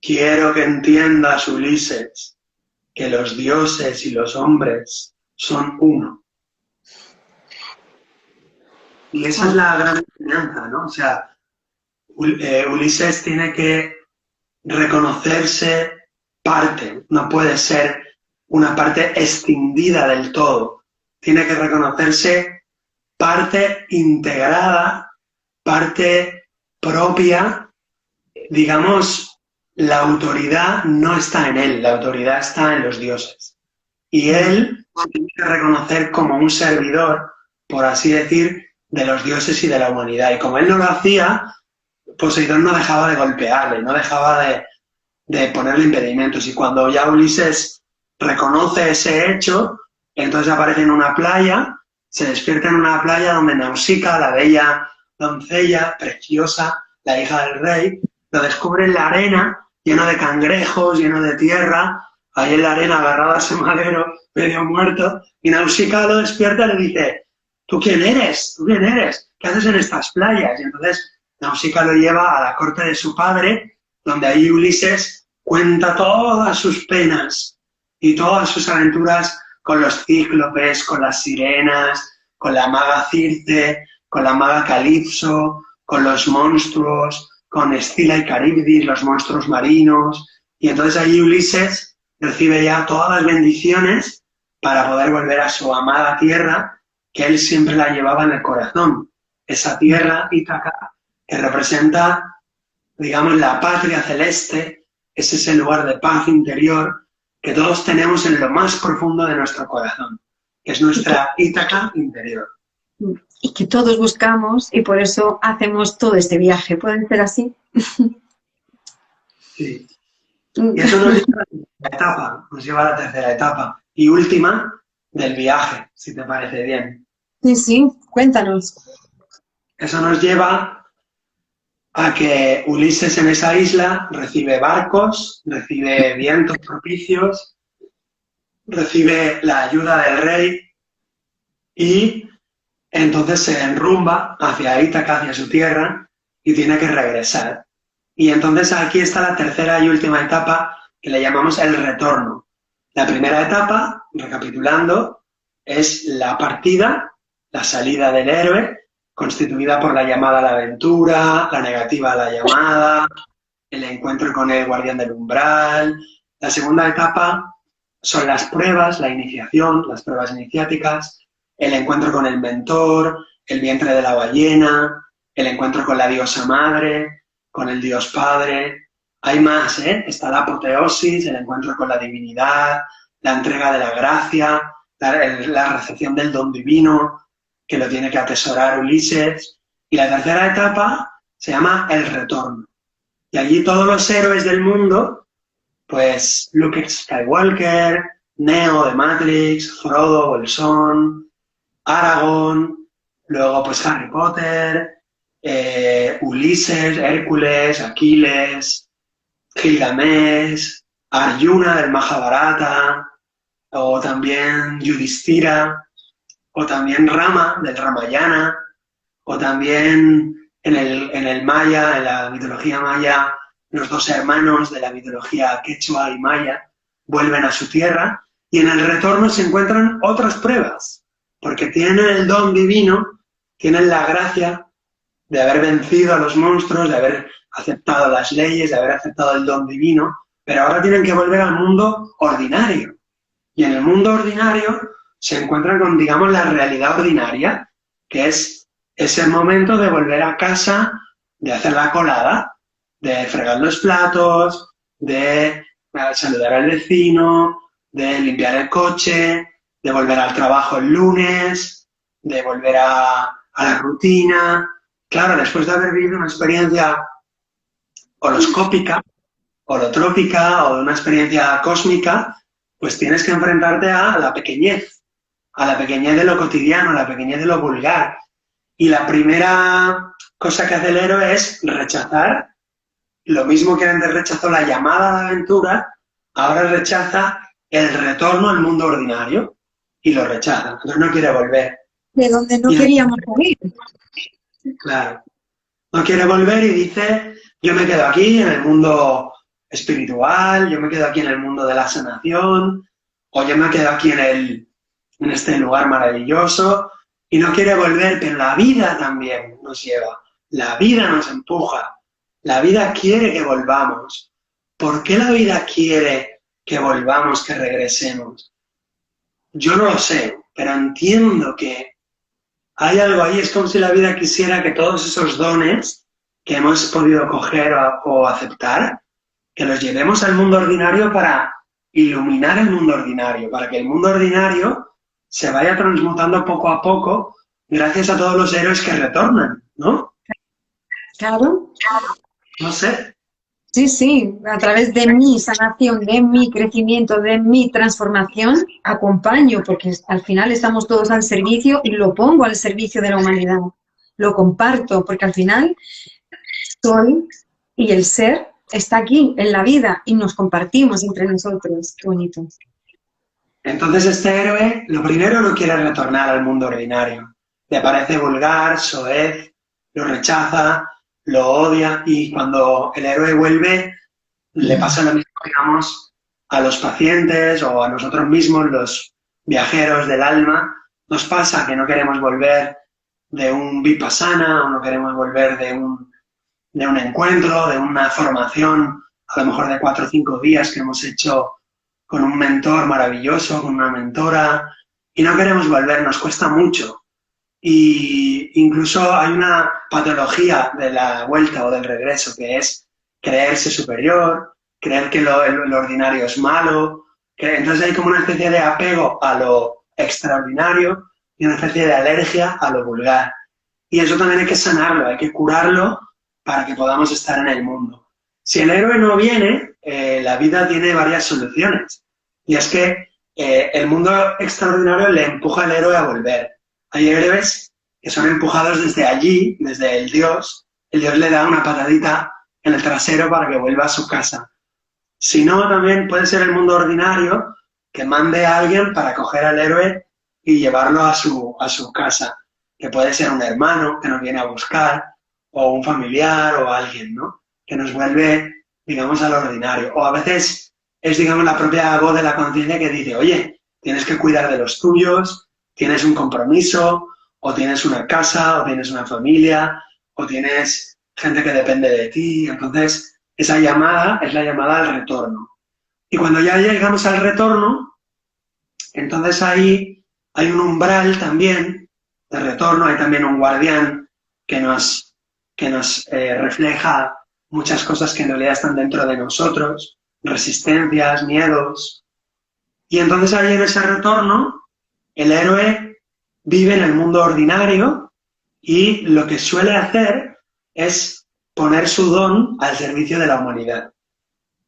Quiero que entiendas, Ulises, que los dioses y los hombres son uno. Y esa es la gran enseñanza, ¿no? O sea, Ulises tiene que reconocerse parte, no puede ser una parte escindida del todo. Tiene que reconocerse parte integrada, parte propia. Digamos, la autoridad no está en él, la autoridad está en los dioses. Y él se tiene que reconocer como un servidor, por así decir, de los dioses y de la humanidad. Y como él no lo hacía, Poseidón no dejaba de golpearle, no dejaba de ponerle impedimentos. Y cuando ya Ulises reconoce ese hecho, entonces aparece en una playa, se despierta en una playa donde Nausicaa, la bella doncella, preciosa, la hija del rey, lo descubre en la arena, lleno de cangrejos, lleno de tierra, ahí en la arena agarrado a su madero, medio muerto, y Nausicaa lo despierta y le dice, ¿tú quién eres? ¿Tú quién eres? ¿Qué haces en estas playas? Y entonces Nausicaa lo lleva a la corte de su padre, donde ahí Ulises cuenta todas sus penas y todas sus aventuras con los cíclopes, con las sirenas, con la maga Circe, con la maga Calipso, con los monstruos, con Escila y Caribdis, los monstruos marinos. Y entonces ahí Ulises recibe ya todas las bendiciones para poder volver a su amada tierra, que él siempre la llevaba en el corazón. Esa tierra, Ítaca, que representa, digamos, la patria celeste, es ese lugar de paz interior que todos tenemos en lo más profundo de nuestro corazón, que es nuestra Ítaca interior. Y que todos buscamos y por eso hacemos todo este viaje. ¿Puede ser así? Sí. Y eso nos lleva a la tercera etapa, nos lleva a la tercera etapa y última del viaje, si te parece bien. Sí, sí, cuéntanos. Eso nos lleva a que Ulises en esa isla recibe barcos, recibe vientos propicios, recibe la ayuda del rey y entonces se enrumba hacia Ítaca, hacia su tierra, y tiene que regresar. Y entonces aquí está la tercera y última etapa que le llamamos el retorno. La primera etapa, recapitulando, es la partida, la salida del héroe, constituida por la llamada a la aventura, la negativa a la llamada, el encuentro con el guardián del umbral. La segunda etapa son las pruebas, la iniciación, las pruebas iniciáticas, el encuentro con el mentor, el vientre de la ballena, el encuentro con la diosa madre, con el dios padre. Hay más, ¿eh? Está la apoteosis, el encuentro con la divinidad, la entrega de la gracia, la recepción del don divino, que lo tiene que atesorar Ulises. Y la tercera etapa se llama el retorno. Y allí todos los héroes del mundo, pues Luke Skywalker, Neo de Matrix, Frodo, Bolsón, Aragorn, luego pues Harry Potter, Ulises, Hércules, Aquiles, Gilgamesh, Arjuna del Mahabharata, o también Yudhishthira, o también Rama del Ramayana, o también en el maya, en la mitología maya, los dos hermanos de la mitología quechua y maya vuelven a su tierra y en el retorno se encuentran otras pruebas, porque tienen el don divino, tienen la gracia de haber vencido a los monstruos, de haber aceptado las leyes, de haber aceptado el don divino, pero ahora tienen que volver al mundo ordinario. Y en el mundo ordinario se encuentran con, digamos, la realidad ordinaria, que es ese momento de volver a casa, de hacer la colada, de fregar los platos, de saludar al vecino, de limpiar el coche, de volver al trabajo el lunes, de volver a la rutina. Claro, después de haber vivido una experiencia horoscópica, holotrópica o de una experiencia cósmica, pues tienes que enfrentarte a la pequeñez de lo cotidiano, a la pequeñez de lo vulgar. Y la primera cosa que hace el héroe es rechazar, lo mismo que antes rechazó la llamada a la aventura, ahora rechaza el retorno al mundo ordinario y lo rechaza, entonces no quiere volver. De donde no queríamos salir. Claro, no quiere volver y dice, yo me quedo aquí en el mundo espiritual, yo me quedo aquí en el mundo de la sanación, o yo me quedo aquí en este lugar maravilloso, y no quiere volver, pero la vida también nos lleva, la vida nos empuja, la vida quiere que volvamos. ¿Por qué la vida quiere que volvamos, que regresemos? Yo no lo sé, pero entiendo que hay algo ahí, es como si la vida quisiera que todos esos dones que hemos podido coger o aceptar, que los llevemos al mundo ordinario para iluminar el mundo ordinario, para que el mundo ordinario se vaya transmutando poco a poco gracias a todos los héroes que retornan, ¿no? Claro. No sé. Sí, sí, a través de mi sanación, de mi crecimiento, de mi transformación, acompaño, porque al final estamos todos al servicio y lo pongo al servicio de la humanidad. Lo comparto, porque al final soy y el ser está aquí en la vida y nos compartimos entre nosotros. Qué bonito. Entonces este héroe, lo primero, no quiere retornar al mundo ordinario. Le parece vulgar, soez, lo rechaza, lo odia, y cuando el héroe vuelve, le pasa lo mismo, digamos, a los pacientes o a nosotros mismos, los viajeros del alma. Nos pasa que no queremos volver de un vipassana, o no queremos volver de un encuentro, de una formación, a lo mejor de 4 o 5 días que hemos hecho con un mentor maravilloso, con una mentora, y no queremos volver, nos cuesta mucho. Y incluso hay una patología de la vuelta o del regreso, que es creerse superior, creer que lo ordinario es malo, que entonces hay como una especie de apego a lo extraordinario y una especie de alergia a lo vulgar. Y eso también hay que sanarlo, hay que curarlo para que podamos estar en el mundo. Si el héroe no viene, la vida tiene varias soluciones. Y es que el mundo extraordinario le empuja al héroe a volver. Hay héroes que son empujados desde allí, desde el Dios le da una patadita en el trasero para que vuelva a su casa. Si no, también puede ser el mundo ordinario que mande a alguien para coger al héroe y llevarlo a su casa, que puede ser un hermano que nos viene a buscar, o un familiar o alguien, ¿no? Que nos vuelve, digamos, al ordinario. O a veces es, digamos, la propia voz de la conciencia que dice, oye, tienes que cuidar de los tuyos, tienes un compromiso, o tienes una casa, o tienes una familia, o tienes gente que depende de ti. Entonces, esa llamada es la llamada al retorno. Y cuando ya llegamos al retorno, entonces ahí hay un umbral también de retorno, hay también un guardián que nos refleja muchas cosas que en realidad están dentro de nosotros, resistencias, miedos. Y entonces ahí en ese retorno, el héroe vive en el mundo ordinario y lo que suele hacer es poner su don al servicio de la humanidad.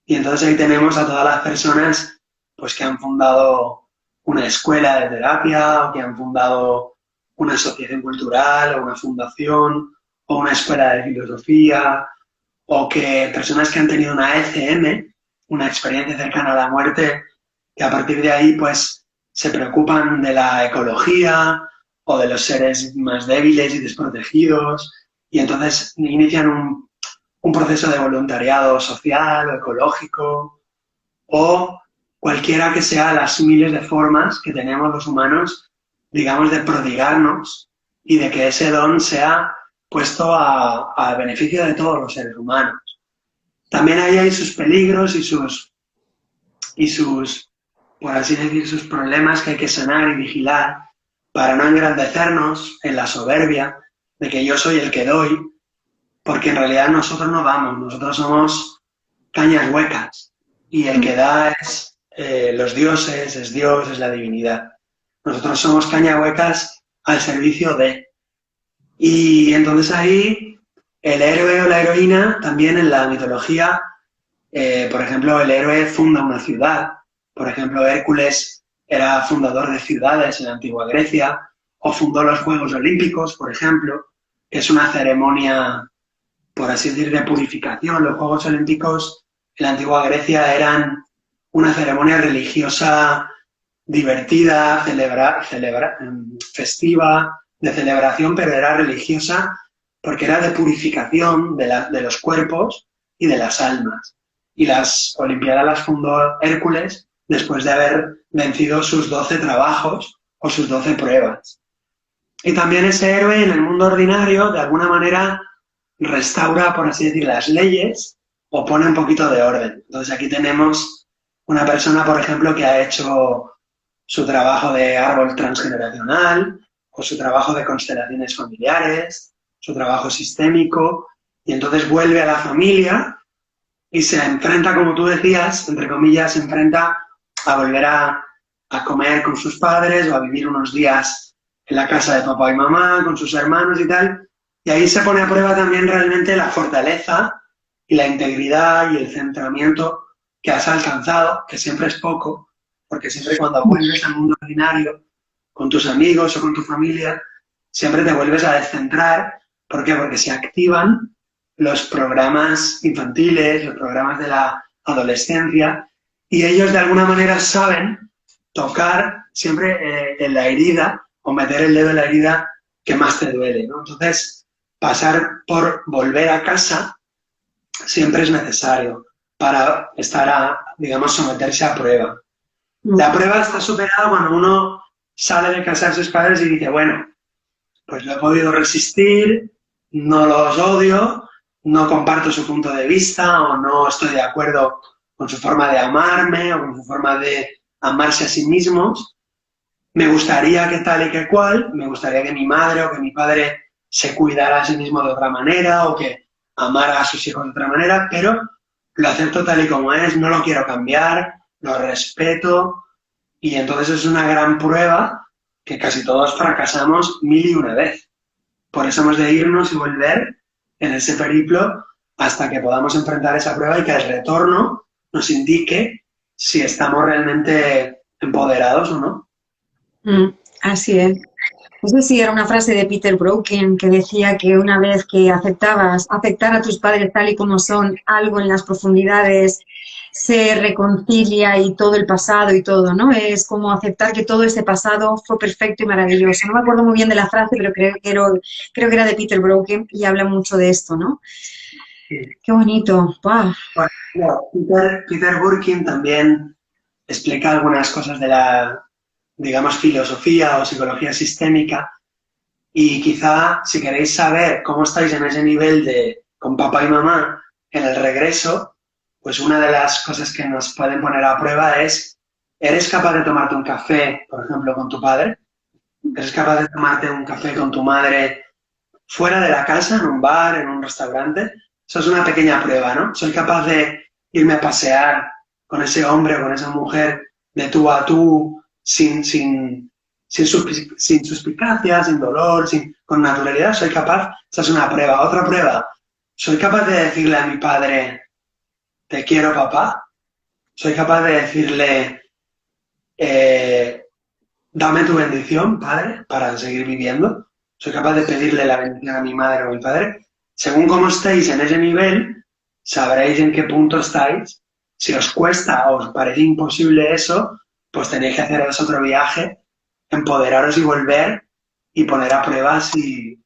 Y entonces ahí tenemos a todas las personas pues, que han fundado una escuela de terapia, o que han fundado una asociación cultural, o una fundación, o una escuela de filosofía, o que personas que han tenido una ECM, una experiencia cercana a la muerte, que a partir de ahí pues se preocupan de la ecología o de los seres más débiles y desprotegidos, y entonces inician un proceso de voluntariado social o ecológico, o cualquiera que sea las miles de formas que tenemos los humanos, digamos, de prodigarnos y de que ese don sea puesto a beneficio de todos los seres humanos. También ahí hay sus peligros y sus, por así decir, sus problemas que hay que sanar y vigilar para no engrandecernos en la soberbia de que yo soy el que doy, porque en realidad nosotros no damos, nosotros somos cañas huecas y el que da es los dioses, es Dios, es la divinidad. Nosotros somos cañas huecas al servicio de. Y entonces ahí el héroe o la heroína, también en la mitología, por ejemplo, el héroe funda una ciudad. Por ejemplo, Hércules era fundador de ciudades en la antigua Grecia, o fundó los Juegos Olímpicos, por ejemplo, que es una ceremonia, por así decir, de purificación. Los Juegos Olímpicos en la antigua Grecia eran una ceremonia religiosa divertida, festiva, de celebración, pero era religiosa porque era de purificación de los cuerpos y de las almas. Y las Olimpiadas las fundó Hércules después de haber vencido sus 12 trabajos o sus 12 pruebas. Y también ese héroe en el mundo ordinario, de alguna manera, restaura, por así decir, las leyes o pone un poquito de orden. Entonces aquí tenemos una persona, por ejemplo, que ha hecho su trabajo de árbol transgeneracional o su trabajo de constelaciones familiares, su trabajo sistémico, y entonces vuelve a la familia y se enfrenta, como tú decías, entre comillas, se enfrenta a volver a comer con sus padres o a vivir unos días en la casa de papá y mamá, con sus hermanos y tal. Y ahí se pone a prueba también realmente la fortaleza y la integridad y el centramiento que has alcanzado, que siempre es poco, porque siempre cuando vuelves al mundo ordinario, con tus amigos o con tu familia, siempre te vuelves a descentrar. ¿Por qué? Porque se activan los programas infantiles, los programas de la adolescencia, y ellos de alguna manera saben tocar siempre en la herida o meter el dedo en la herida que más te duele, ¿no? Entonces, pasar por volver a casa siempre es necesario para estar digamos, someterse a prueba. La prueba está superada cuando uno sale de casa de sus padres y dice, bueno, pues lo he podido resistir, no los odio, no comparto su punto de vista o no estoy de acuerdo con su forma de amarme o con su forma de amarse a sí mismos. Me gustaría que tal y que cual, me gustaría que mi madre o que mi padre se cuidara a sí mismo de otra manera o que amara a sus hijos de otra manera, pero lo acepto tal y como es, no lo quiero cambiar, lo respeto y entonces es una gran prueba que casi todos fracasamos mil y una vez. Por eso hemos de irnos y volver en ese periplo hasta que podamos enfrentar esa prueba y que el retorno nos indique si estamos realmente empoderados o no. Así es. No sé si era una frase de Peter Broken que decía que una vez que aceptar a tus padres tal y como son, algo en las profundidades se reconcilia y todo el pasado y todo, ¿no? Es como aceptar que todo ese pasado fue perfecto y maravilloso. No me acuerdo muy bien de la frase, pero creo que era de Peter Broken y habla mucho de esto, ¿no? Sí. Qué bonito. ¡Wow! Bueno, Peter Burkin también explica algunas cosas de la, digamos, filosofía o psicología sistémica y quizá si queréis saber cómo estáis en ese nivel de con papá y mamá en el regreso, pues una de las cosas que nos pueden poner a prueba es, ¿eres capaz de tomarte un café, por ejemplo, con tu padre? ¿Eres capaz de tomarte un café con tu madre fuera de la casa, en un bar, en un restaurante? Eso es una pequeña prueba, ¿no? Soy capaz de irme a pasear con ese hombre o con esa mujer de tú a tú, sin suspicacia, sin dolor, con naturalidad. Soy capaz, esa es una prueba. Otra prueba, soy capaz de decirle a mi padre, te quiero papá. Soy capaz de decirle, eh, dame tu bendición, padre, para seguir viviendo. Soy capaz de pedirle la bendición a mi madre o a mi padre. Según cómo estéis en ese nivel, sabréis en qué punto estáis. Si os cuesta o os parece imposible eso, pues tenéis que haceros otro viaje, empoderaros y volver y poner a prueba si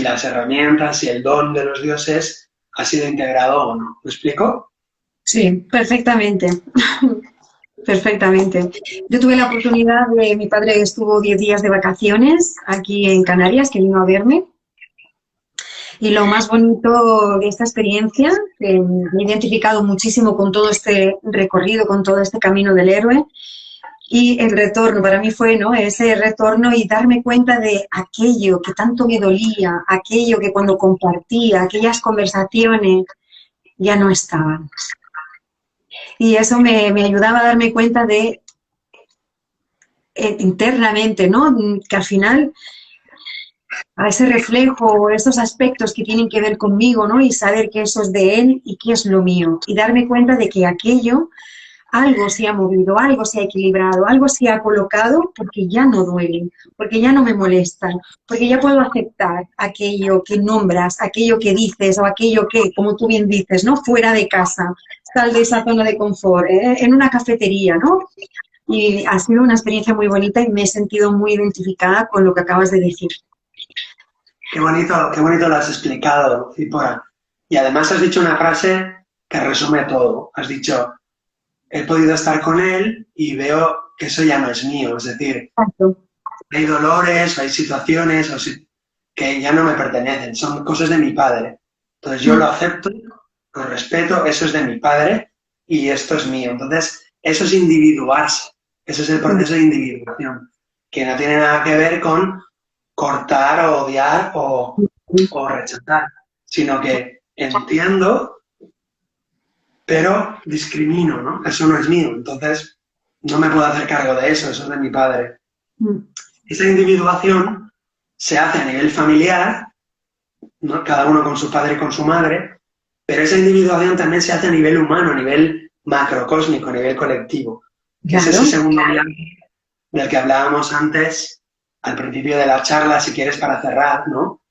las herramientas, si el don de los dioses ha sido integrado o no. ¿Me explico? Sí, perfectamente. Perfectamente. Yo tuve la oportunidad mi padre estuvo 10 días de vacaciones aquí en Canarias, que vino a verme. Y lo más bonito de esta experiencia, que me he identificado muchísimo con todo este recorrido, con todo este camino del héroe, y el retorno, para mí fue, ¿no? Ese retorno y darme cuenta de aquello que tanto me dolía, aquello que cuando compartía, aquellas conversaciones, ya no estaban. Y eso me ayudaba a darme cuenta de internamente, ¿no? Que al final a ese reflejo, esos aspectos que tienen que ver conmigo, ¿no? Y saber que eso es de él y que es lo mío. Y darme cuenta de que aquello, algo se ha movido, algo se ha equilibrado, algo se ha colocado porque ya no duele, porque ya no me molestan, porque ya puedo aceptar aquello que nombras, aquello que dices o aquello que, como tú bien dices, ¿no? Fuera de casa, sal de esa zona de confort, en una cafetería, ¿no? Y ha sido una experiencia muy bonita y me he sentido muy identificada con lo que acabas de decir. Qué bonito lo has explicado, Cipora. Y además has dicho una frase que resume todo. Has dicho, he podido estar con él y veo que eso ya no es mío. Es decir, Exacto. hay dolores, hay situaciones que ya no me pertenecen, son cosas de mi padre. Entonces yo lo acepto, lo respeto, eso es de mi padre y esto es mío. Entonces, eso es individuarse, eso es el proceso de individuación, que no tiene nada que ver con cortar o odiar o rechazar, sino que entiendo, pero discrimino, ¿no? Eso no es mío, entonces no me puedo hacer cargo de eso, eso es de mi padre. Esa individuación se hace a nivel familiar, ¿no? Cada uno con su padre y con su madre, pero esa individuación también se hace a nivel humano, a nivel macrocósmico, a nivel colectivo, que es ese segundo viaje del que hablábamos antes, al principio de la charla, si quieres para cerrar, ¿no?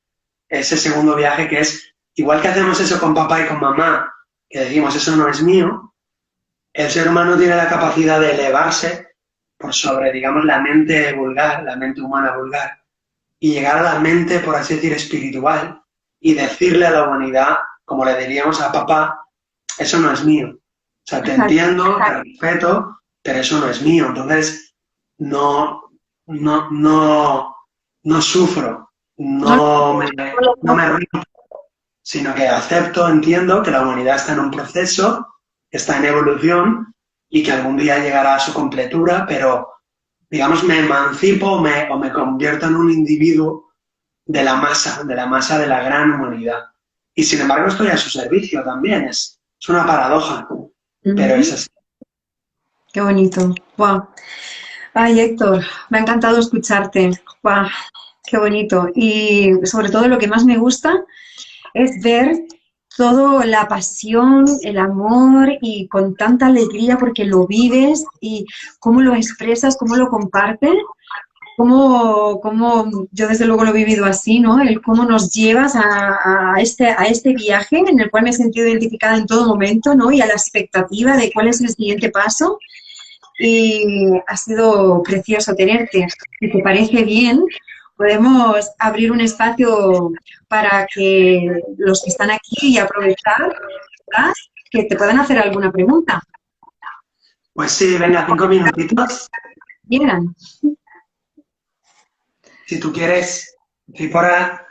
Ese segundo viaje que es, igual que hacemos eso con papá y con mamá, que decimos, eso no es mío, el ser humano tiene la capacidad de elevarse por sobre, digamos, la mente vulgar, la mente humana vulgar, y llegar a la mente, por así decir, espiritual, y decirle a la humanidad, como le diríamos a papá, eso no es mío. O sea, te entiendo, te respeto, pero eso no es mío. Entonces, no sufro, no me río, sino que acepto, entiendo que la humanidad está en un proceso, está en evolución y que algún día llegará a su completura, pero, digamos, me emancipo o me convierto en un individuo de la masa de la gran humanidad. Y sin embargo estoy a su servicio también, es una paradoja, pero es así. Qué bonito. Wow. Ay, Héctor, me ha encantado escucharte. Wow, qué bonito. Y sobre todo lo que más me gusta es ver toda la pasión, el amor y con tanta alegría porque lo vives y cómo lo expresas, cómo lo compartes, cómo yo desde luego lo he vivido así, ¿no? El cómo nos llevas a este viaje en el cual me he sentido identificada en todo momento, ¿no? Y a la expectativa de cuál es el siguiente paso. Y ha sido precioso tenerte. Si te parece bien, podemos abrir un espacio para que los que están aquí y aprovechar, ¿verdad? Que te puedan hacer alguna pregunta. Pues sí, venga, 5 minutitos. Quieran. Si tú quieres, Cipora,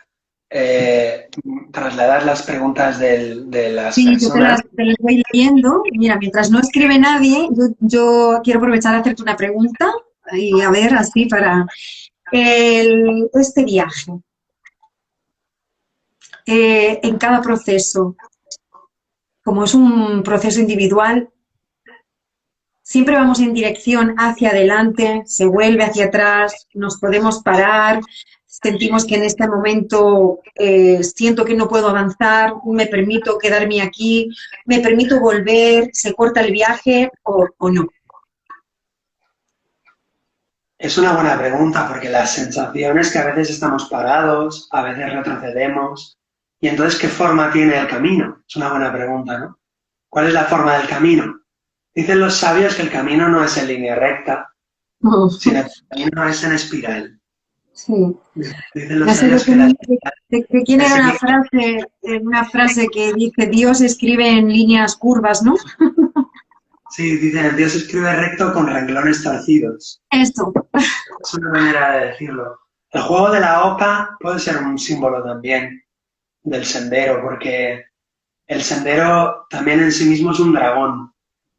trasladar las preguntas de las Sí, personas. te las voy leyendo. Mira, mientras no escribe nadie, yo quiero aprovechar a hacerte una pregunta y a ver, así para este viaje. En cada proceso, como es un proceso individual, siempre vamos en dirección hacia adelante, se vuelve hacia atrás, nos podemos parar, sentimos que en este momento siento que no puedo avanzar, me permito quedarme aquí, me permito volver, se corta el viaje o no. Es una buena pregunta porque la sensación es que a veces estamos parados, a veces retrocedemos. Y entonces, ¿qué forma tiene el camino? Es una buena pregunta, ¿no? ¿Cuál es la forma del camino? Dicen los sabios que el camino no es en línea recta, sino que el camino es en espiral. Sí. Dicen los sabios que ¿De quién era una frase que dice Dios escribe en líneas curvas, ¿no? Sí, dicen, Dios escribe recto con renglones torcidos. Eso. Es una manera de decirlo. El juego de la oca puede ser un símbolo también del sendero, porque el sendero también en sí mismo es un dragón.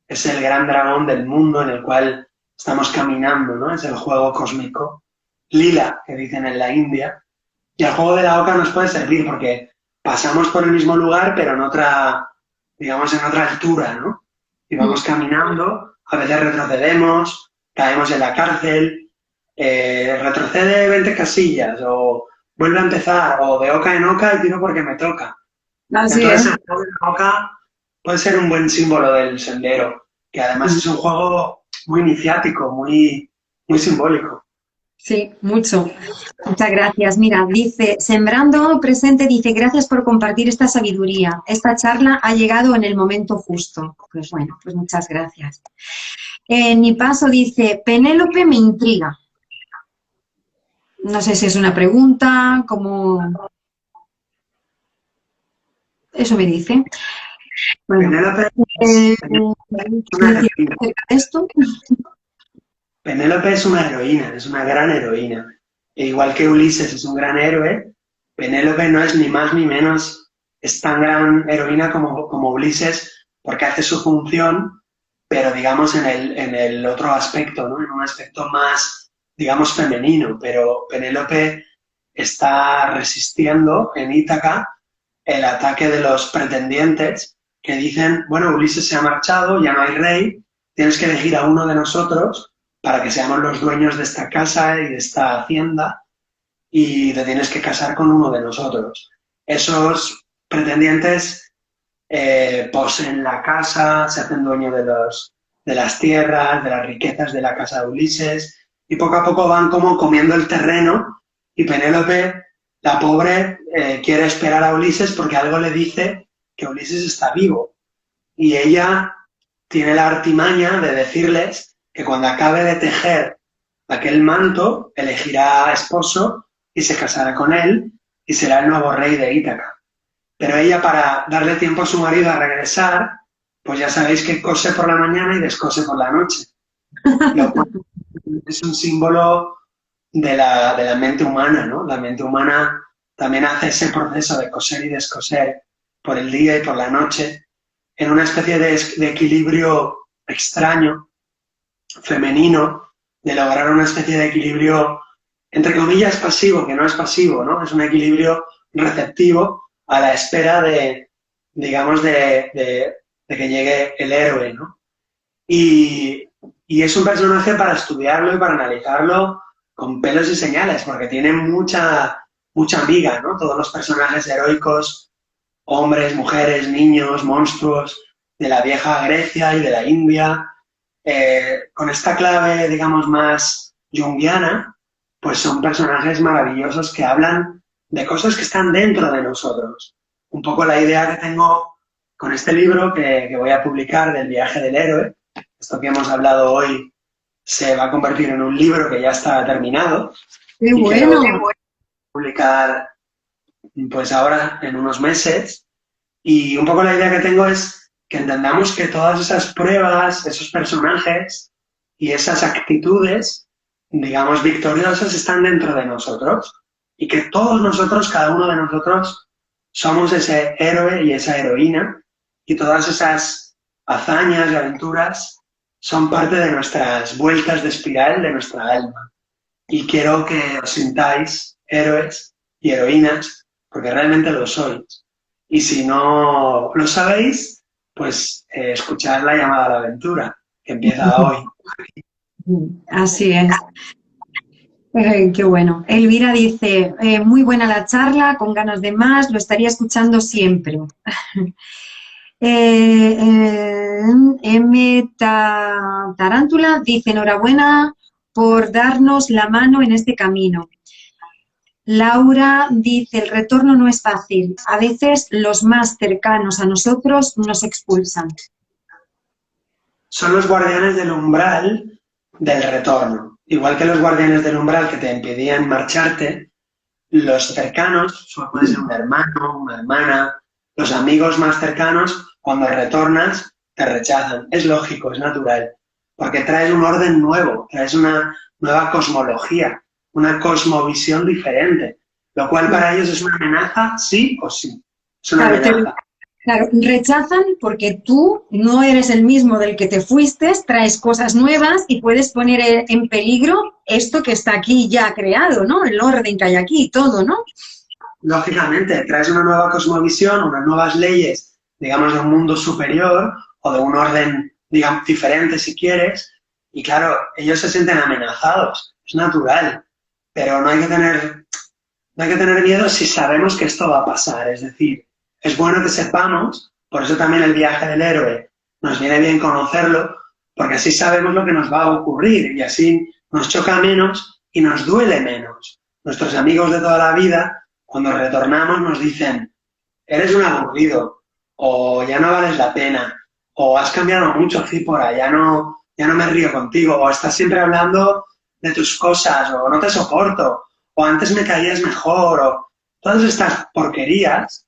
Es el gran dragón del mundo en el cual estamos caminando, ¿no? Es el juego cósmico. Lila, que dicen en la India. Y el juego de la oca nos puede servir porque pasamos por el mismo lugar, pero en otra, digamos, en otra altura, ¿no? Y vamos caminando, a veces retrocedemos, caemos en la cárcel, retrocede 20 casillas, o vuelve a empezar, o de oca en oca y tiro porque me toca. Así Entonces, es. el juego de la oca puede ser un buen símbolo del sendero, que además es un juego muy iniciático, muy simbólico. Sí, mucho. Muchas gracias. Mira, dice, Sembrando Presente dice, gracias por compartir esta sabiduría. Esta charla ha llegado en el momento justo. Pues bueno, pues muchas gracias. Nipaso dice, Penélope me intriga. No sé si es una pregunta, como... Eso me dice. Bueno, Penélope acerca de esto. Penélope es una heroína, es una gran heroína. E igual que Ulises es un gran héroe, Penélope no es ni más ni menos, es tan gran heroína como Ulises porque hace su función, pero digamos en el otro aspecto, ¿no? En un aspecto más, digamos, femenino. Pero Penélope está resistiendo en Ítaca el ataque de los pretendientes que dicen, bueno, Ulises se ha marchado, ya no hay rey, tienes que elegir a uno de nosotros para que seamos los dueños de esta casa y de esta hacienda y te tienes que casar con uno de nosotros. Esos pretendientes poseen la casa, se hacen dueños de las tierras, de las riquezas de la casa de Ulises y poco a poco van como comiendo el terreno y Penélope, la pobre, quiere esperar a Ulises porque algo le dice que Ulises está vivo y ella tiene la artimaña de decirles que cuando acabe de tejer aquel manto elegirá esposo y se casará con él y será el nuevo rey de Ítaca. Pero ella, para darle tiempo a su marido a regresar, pues ya sabéis que cose por la mañana y descose por la noche. Lo cual es un símbolo de la mente humana, ¿no? La mente humana también hace ese proceso de coser y descoser por el día y por la noche en una especie de equilibrio extraño, femenino, de lograr una especie de equilibrio, entre comillas, pasivo, que no es pasivo, ¿no? Es un equilibrio receptivo a la espera de, digamos, de que llegue el héroe, ¿no? Y es un personaje para estudiarlo y para analizarlo con pelos y señales, porque tiene mucha miga, ¿no? Todos los personajes heroicos, hombres, mujeres, niños, monstruos, de la vieja Grecia y de la India, con esta clave, digamos, más junguiana, pues son personajes maravillosos que hablan de cosas que están dentro de nosotros. Un poco la idea que tengo con este libro que voy a publicar del viaje del héroe, esto que hemos hablado hoy se va a convertir en un libro que ya está terminado. ¡Qué bueno! Que voy a publicar pues ahora en unos meses. Y un poco la idea que tengo es que entendamos que todas esas pruebas, esos personajes y esas actitudes, digamos, victoriosas están dentro de nosotros y que todos nosotros, cada uno de nosotros, somos ese héroe y esa heroína y todas esas hazañas y aventuras son parte de nuestras vueltas de espiral de nuestra alma. Y quiero que os sintáis héroes y heroínas porque realmente lo sois. Y si no lo sabéis, pues escuchad la llamada a la aventura, que empieza hoy. Así es. Qué bueno. Elvira dice, muy buena la charla, con ganas de más, lo estaría escuchando siempre. Tarántula dice, enhorabuena por darnos la mano en este camino. Laura dice, el retorno no es fácil. A veces los más cercanos a nosotros nos expulsan. Son los guardianes del umbral del retorno. Igual que los guardianes del umbral que te impedían marcharte, los cercanos, puede ser un hermano, una hermana, los amigos más cercanos, cuando retornas, te rechazan. Es lógico, es natural, porque traes un orden nuevo, traes una nueva cosmología, una cosmovisión diferente, lo cual para ellos es una amenaza, sí o sí. Es una amenaza. Claro, rechazan porque tú no eres el mismo del que te fuiste, traes cosas nuevas y puedes poner en peligro esto que está aquí ya creado, ¿no? El orden que hay aquí y todo, ¿no? Lógicamente, traes una nueva cosmovisión, unas nuevas leyes, digamos, de un mundo superior o de un orden, digamos, diferente si quieres, y claro, ellos se sienten amenazados, es natural, pero no hay que tener miedo si sabemos que esto va a pasar, es decir, es bueno que sepamos, por eso también el viaje del héroe nos viene bien conocerlo, porque así sabemos lo que nos va a ocurrir y así nos choca menos y nos duele menos. Nuestros amigos de toda la vida, cuando retornamos, nos dicen, eres un aburrido, o ya no vales la pena, o has cambiado mucho, Cípora, ya no me río contigo, o estás siempre hablando de tus cosas, o no te soporto, o antes me caías mejor, o todas estas porquerías,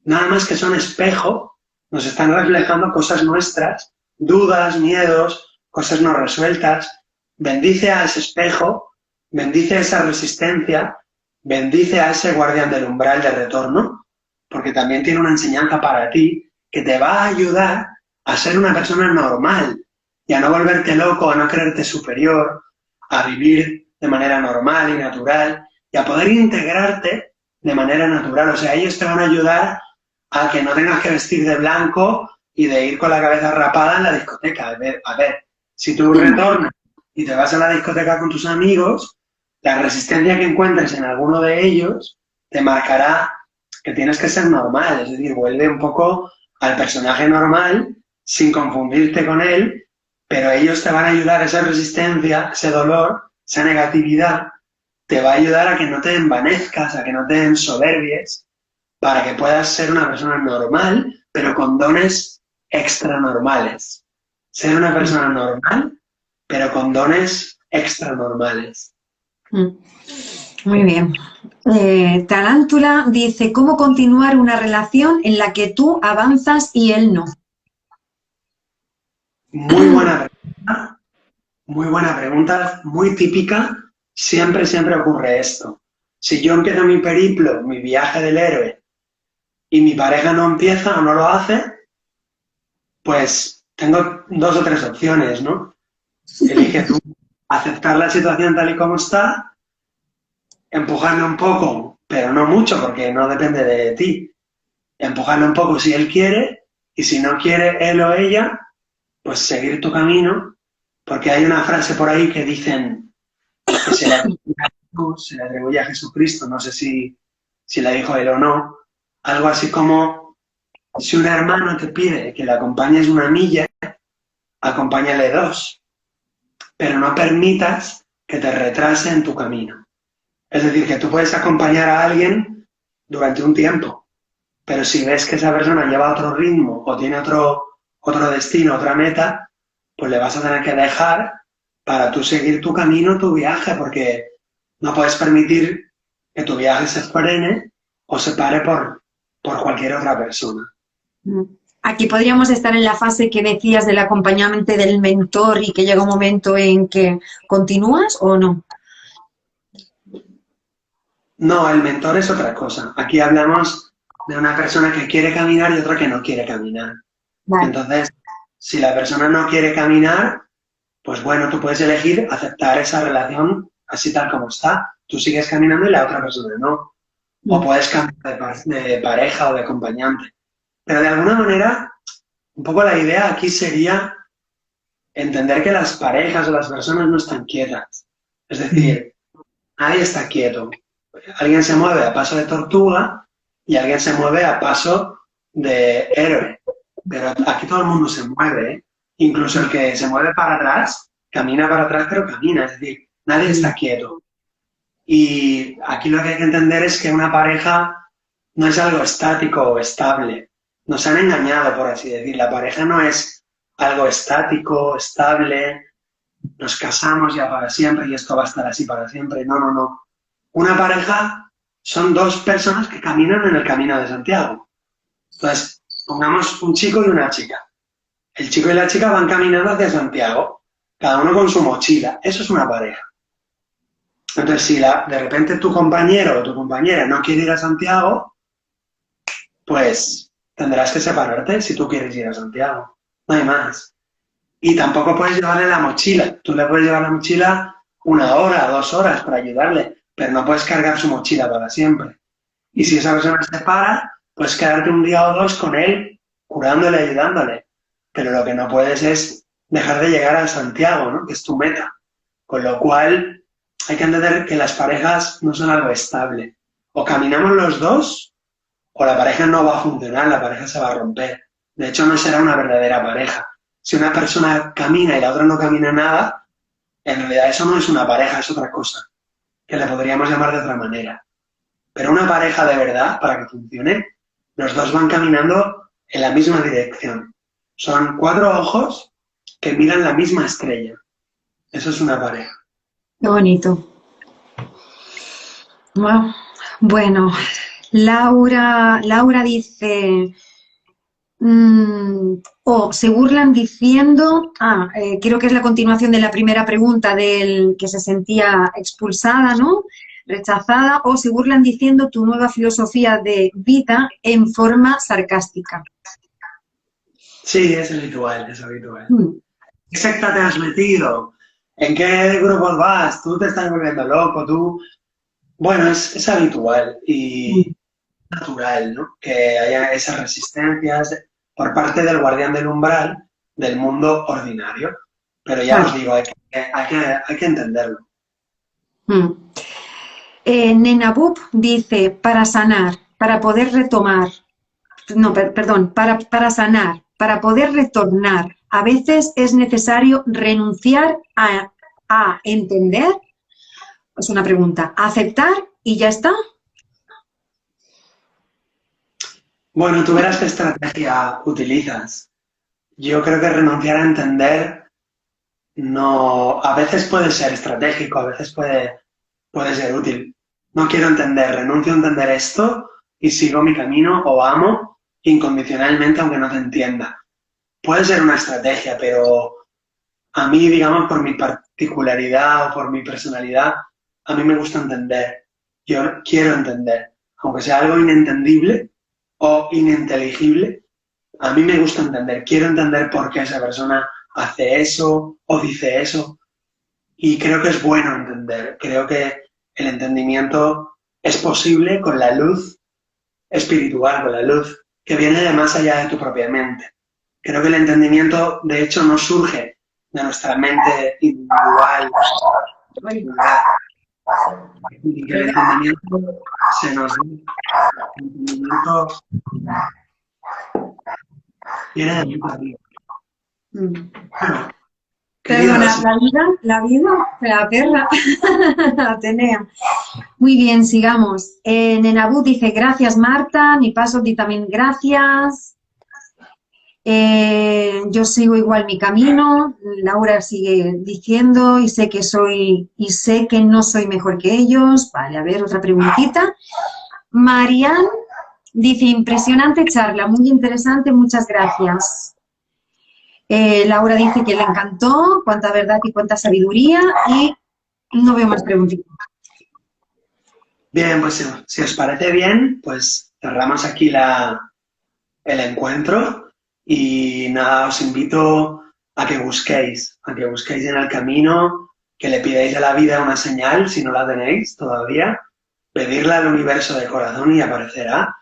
nada más que son espejo, nos están reflejando cosas nuestras, dudas, miedos, cosas no resueltas. Bendice a ese espejo, bendice esa resistencia, bendice a ese guardián del umbral de retorno, porque también tiene una enseñanza para ti que te va a ayudar a ser una persona normal y a no volverte loco, a no creerte superior, a vivir de manera normal y natural y a poder integrarte de manera natural. O sea, ellos te van a ayudar a que no tengas que vestir de blanco y de ir con la cabeza rapada en la discoteca. A ver, si tú retornas y te vas a la discoteca con tus amigos, la resistencia que encuentres en alguno de ellos te marcará que tienes que ser normal, es decir, vuelve un poco al personaje normal sin confundirte con él, pero ellos te van a ayudar, esa resistencia, ese dolor, esa negatividad, te va a ayudar a que no te envanezcas, a que no te ensoberbies, para que puedas ser una persona normal, pero con dones extra normales. Ser una persona normal, pero con dones extra normales. Muy bien. Tarántula dice, ¿cómo continuar una relación en la que tú avanzas y él no? Muy buena pregunta, muy buena pregunta, muy típica. Siempre, siempre ocurre esto. Si yo empiezo mi periplo, mi viaje del héroe, y mi pareja no empieza o no lo hace, pues tengo 2 o 3 opciones, ¿no? Elige tú aceptar la situación tal y como está, empujarle un poco, pero no mucho porque no depende de ti. Empujarle un poco si él quiere y si no quiere él o ella, pues seguir tu camino, porque hay una frase por ahí que dicen que se le atribuye a Jesucristo, no sé si la dijo él o no, algo así como si un hermano te pide que le acompañes 1 milla, acompáñale 2, pero no permitas que te retrase en tu camino. Es decir, que tú puedes acompañar a alguien durante un tiempo, pero si ves que esa persona lleva otro ritmo o tiene otro destino, otra meta, pues le vas a tener que dejar para tú seguir tu camino, tu viaje, porque no puedes permitir que tu viaje se frene o se pare por cualquier otra persona. Aquí podríamos estar en la fase que decías del acompañamiento del mentor y que llega un momento en que continúas o no. No, el mentor es otra cosa. Aquí hablamos de una persona que quiere caminar y otra que no quiere caminar. Vale. Entonces, si la persona no quiere caminar, pues bueno, tú puedes elegir aceptar esa relación así tal como está. Tú sigues caminando y la otra persona no. O puedes cambiar de pareja o de acompañante. Pero de alguna manera, un poco la idea aquí sería entender que las parejas o las personas no están quietas. Es decir, nadie está quieto. Alguien se mueve a paso de tortuga y alguien se mueve a paso de héroe. Pero aquí todo el mundo se mueve, ¿eh? Incluso el que se mueve para atrás, camina para atrás, pero camina. Es decir, nadie está quieto. Y aquí lo que hay que entender es que una pareja no es algo estático o estable. Nos han engañado, por así decir. La pareja no es algo estático, estable, nos casamos ya para siempre y esto va a estar así para siempre. No, no, no. Una pareja son 2 personas que caminan en el camino de Santiago. Entonces, pongamos un chico y una chica. El chico y la chica van caminando hacia Santiago, cada uno con su mochila. Eso es una pareja. Entonces, si de repente tu compañero o tu compañera no quiere ir a Santiago, pues tendrás que separarte si tú quieres ir a Santiago. No hay más. Y tampoco puedes llevarle la mochila. Tú le puedes llevar la mochila 1 hora, 2 horas para ayudarle, pero no puedes cargar su mochila para siempre. Y si esa persona se para, puedes quedarte 1 día o 2 con él, curándole, ayudándole. Pero lo que no puedes es dejar de llegar a Santiago, ¿no? Que es tu meta. Con lo cual, hay que entender que las parejas no son algo estable. O caminamos los 2, o la pareja no va a funcionar, la pareja se va a romper. De hecho, no será una verdadera pareja. Si una persona camina y la otra no camina nada, en realidad eso no es una pareja, es otra cosa, que le podríamos llamar de otra manera. Pero una pareja de verdad, para que funcione, los 2 van caminando en la misma dirección. Son 4 ojos que miran la misma estrella. Eso es una pareja. Qué bonito. Bueno, Laura dice, O se burlan diciendo, creo que es la continuación de la primera pregunta del que se sentía expulsada, ¿no? Rechazada, o se burlan diciendo tu nueva filosofía de vida en forma sarcástica. Sí, es habitual, es habitual. Mm. ¿Qué secta te has metido? ¿En qué grupos vas? Tú te estás volviendo loco, tú... Bueno, es habitual y natural, ¿no? Que haya esas resistencias por parte del guardián del umbral del mundo ordinario. Pero ya os Claro. digo, hay que entenderlo. Mm. Nenabub dice, para sanar, para poder retomar, no, perdón, para sanar, para poder retornar, a veces es necesario renunciar a entender, es una pregunta, a aceptar y ya está. Bueno, tú verás qué estrategia utilizas. Yo creo que renunciar a entender no, a veces puede ser estratégico, a veces puede ser útil. No quiero entender, renuncio a entender esto y sigo mi camino o amo incondicionalmente aunque no te entienda. Puede ser una estrategia, pero a mí, digamos, por mi particularidad o por mi personalidad, a mí me gusta entender. Yo quiero entender, aunque sea algo inentendible o ininteligible, a mí me gusta entender. Quiero entender por qué esa persona hace eso o dice eso. Y creo que es bueno entender. Creo que el entendimiento es posible con la luz espiritual, con la luz que viene de más allá de tu propia mente. Creo que el entendimiento, de hecho, no surge de nuestra mente individual, y que el entendimiento se nos da. El entendimiento viene de mucha vida. Mm. Bueno, Perdona, queridos, la vida, la perra, Atenea. Muy bien, sigamos. Nenabú dice, gracias Marta, mi paso di también gracias. Yo sigo igual mi camino, Laura sigue diciendo, y sé que no soy mejor que ellos. Vale, a ver, otra preguntita. Marian dice, impresionante charla, muy interesante, muchas gracias. Laura dice que le encantó, cuánta verdad y cuánta sabiduría, y no veo más preguntitas. bien, pues si os parece bien, pues cerramos aquí el encuentro y nada, os invito a que busquéis en el camino, que le pidáis a la vida una señal, si no la tenéis todavía, pedirla al universo de corazón y aparecerá.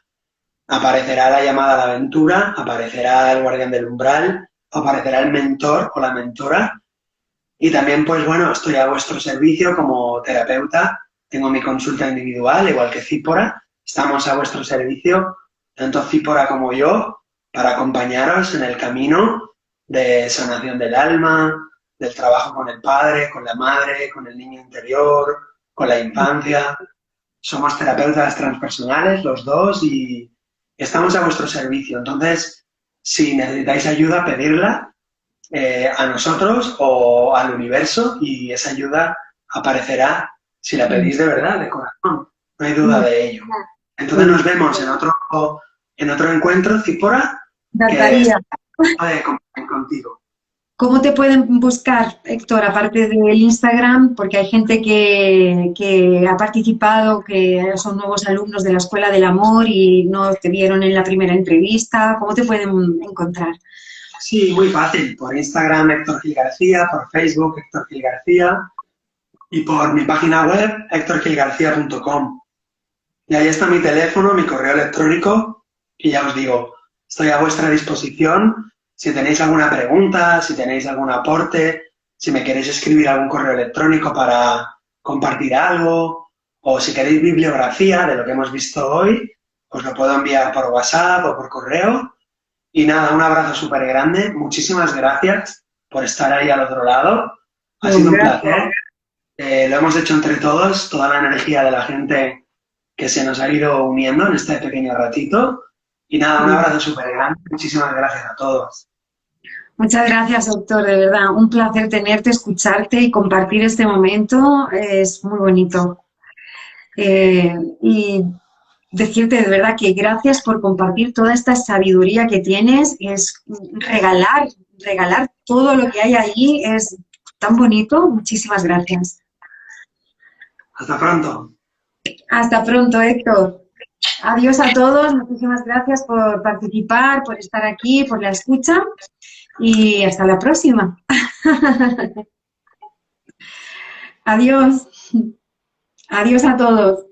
Aparecerá la llamada a la aventura, aparecerá el guardián del umbral, aparecerá el mentor o la mentora. Y también, pues bueno, estoy a vuestro servicio como terapeuta. Tengo mi consulta individual, igual que Cípora. Estamos a vuestro servicio, tanto Cípora como yo, para acompañaros en el camino de sanación del alma, del trabajo con el padre, con la madre, con el niño interior, con la infancia. Somos terapeutas transpersonales, los dos, y estamos a vuestro servicio. Entonces, si necesitáis ayuda, pedirla a nosotros o al universo y esa ayuda aparecerá si la pedís de verdad, de corazón. No hay duda de ello. Entonces nos vemos en otro encuentro, Cipora, que Encantaría. puede compartir contigo. ¿Cómo te pueden buscar, Héctor, aparte del Instagram? Porque hay gente que ha participado, que son nuevos alumnos de la Escuela del Amor y no te vieron en la primera entrevista. ¿Cómo te pueden encontrar? Sí, muy fácil. Por Instagram, Héctor Gil García, por Facebook, Héctor Gil García, y por mi página web, hectorgilgarcía.com. Y ahí está mi teléfono, mi correo electrónico, y ya os digo, estoy a vuestra disposición. Si tenéis alguna pregunta, si tenéis algún aporte, si me queréis escribir algún correo electrónico para compartir algo, o si queréis bibliografía de lo que hemos visto hoy, os lo puedo enviar por WhatsApp o por correo. Y nada, un abrazo súper grande. Muchísimas gracias por estar ahí al otro lado. Ha sido un placer. Lo hemos hecho entre todos, toda la energía de la gente que se nos ha ido uniendo en este pequeño ratito. Y nada, un abrazo súper grande. Muchísimas gracias a todos. Muchas gracias, doctor, de verdad. Un placer tenerte, escucharte y compartir este momento. Es muy bonito. Y decirte de verdad que gracias por compartir toda esta sabiduría que tienes, es regalar todo lo que hay ahí, es tan bonito. Muchísimas gracias. Hasta pronto. Hasta pronto, Héctor. Adiós a todos, muchísimas gracias por participar, por estar aquí, por la escucha y hasta la próxima. Adiós. Adiós a todos.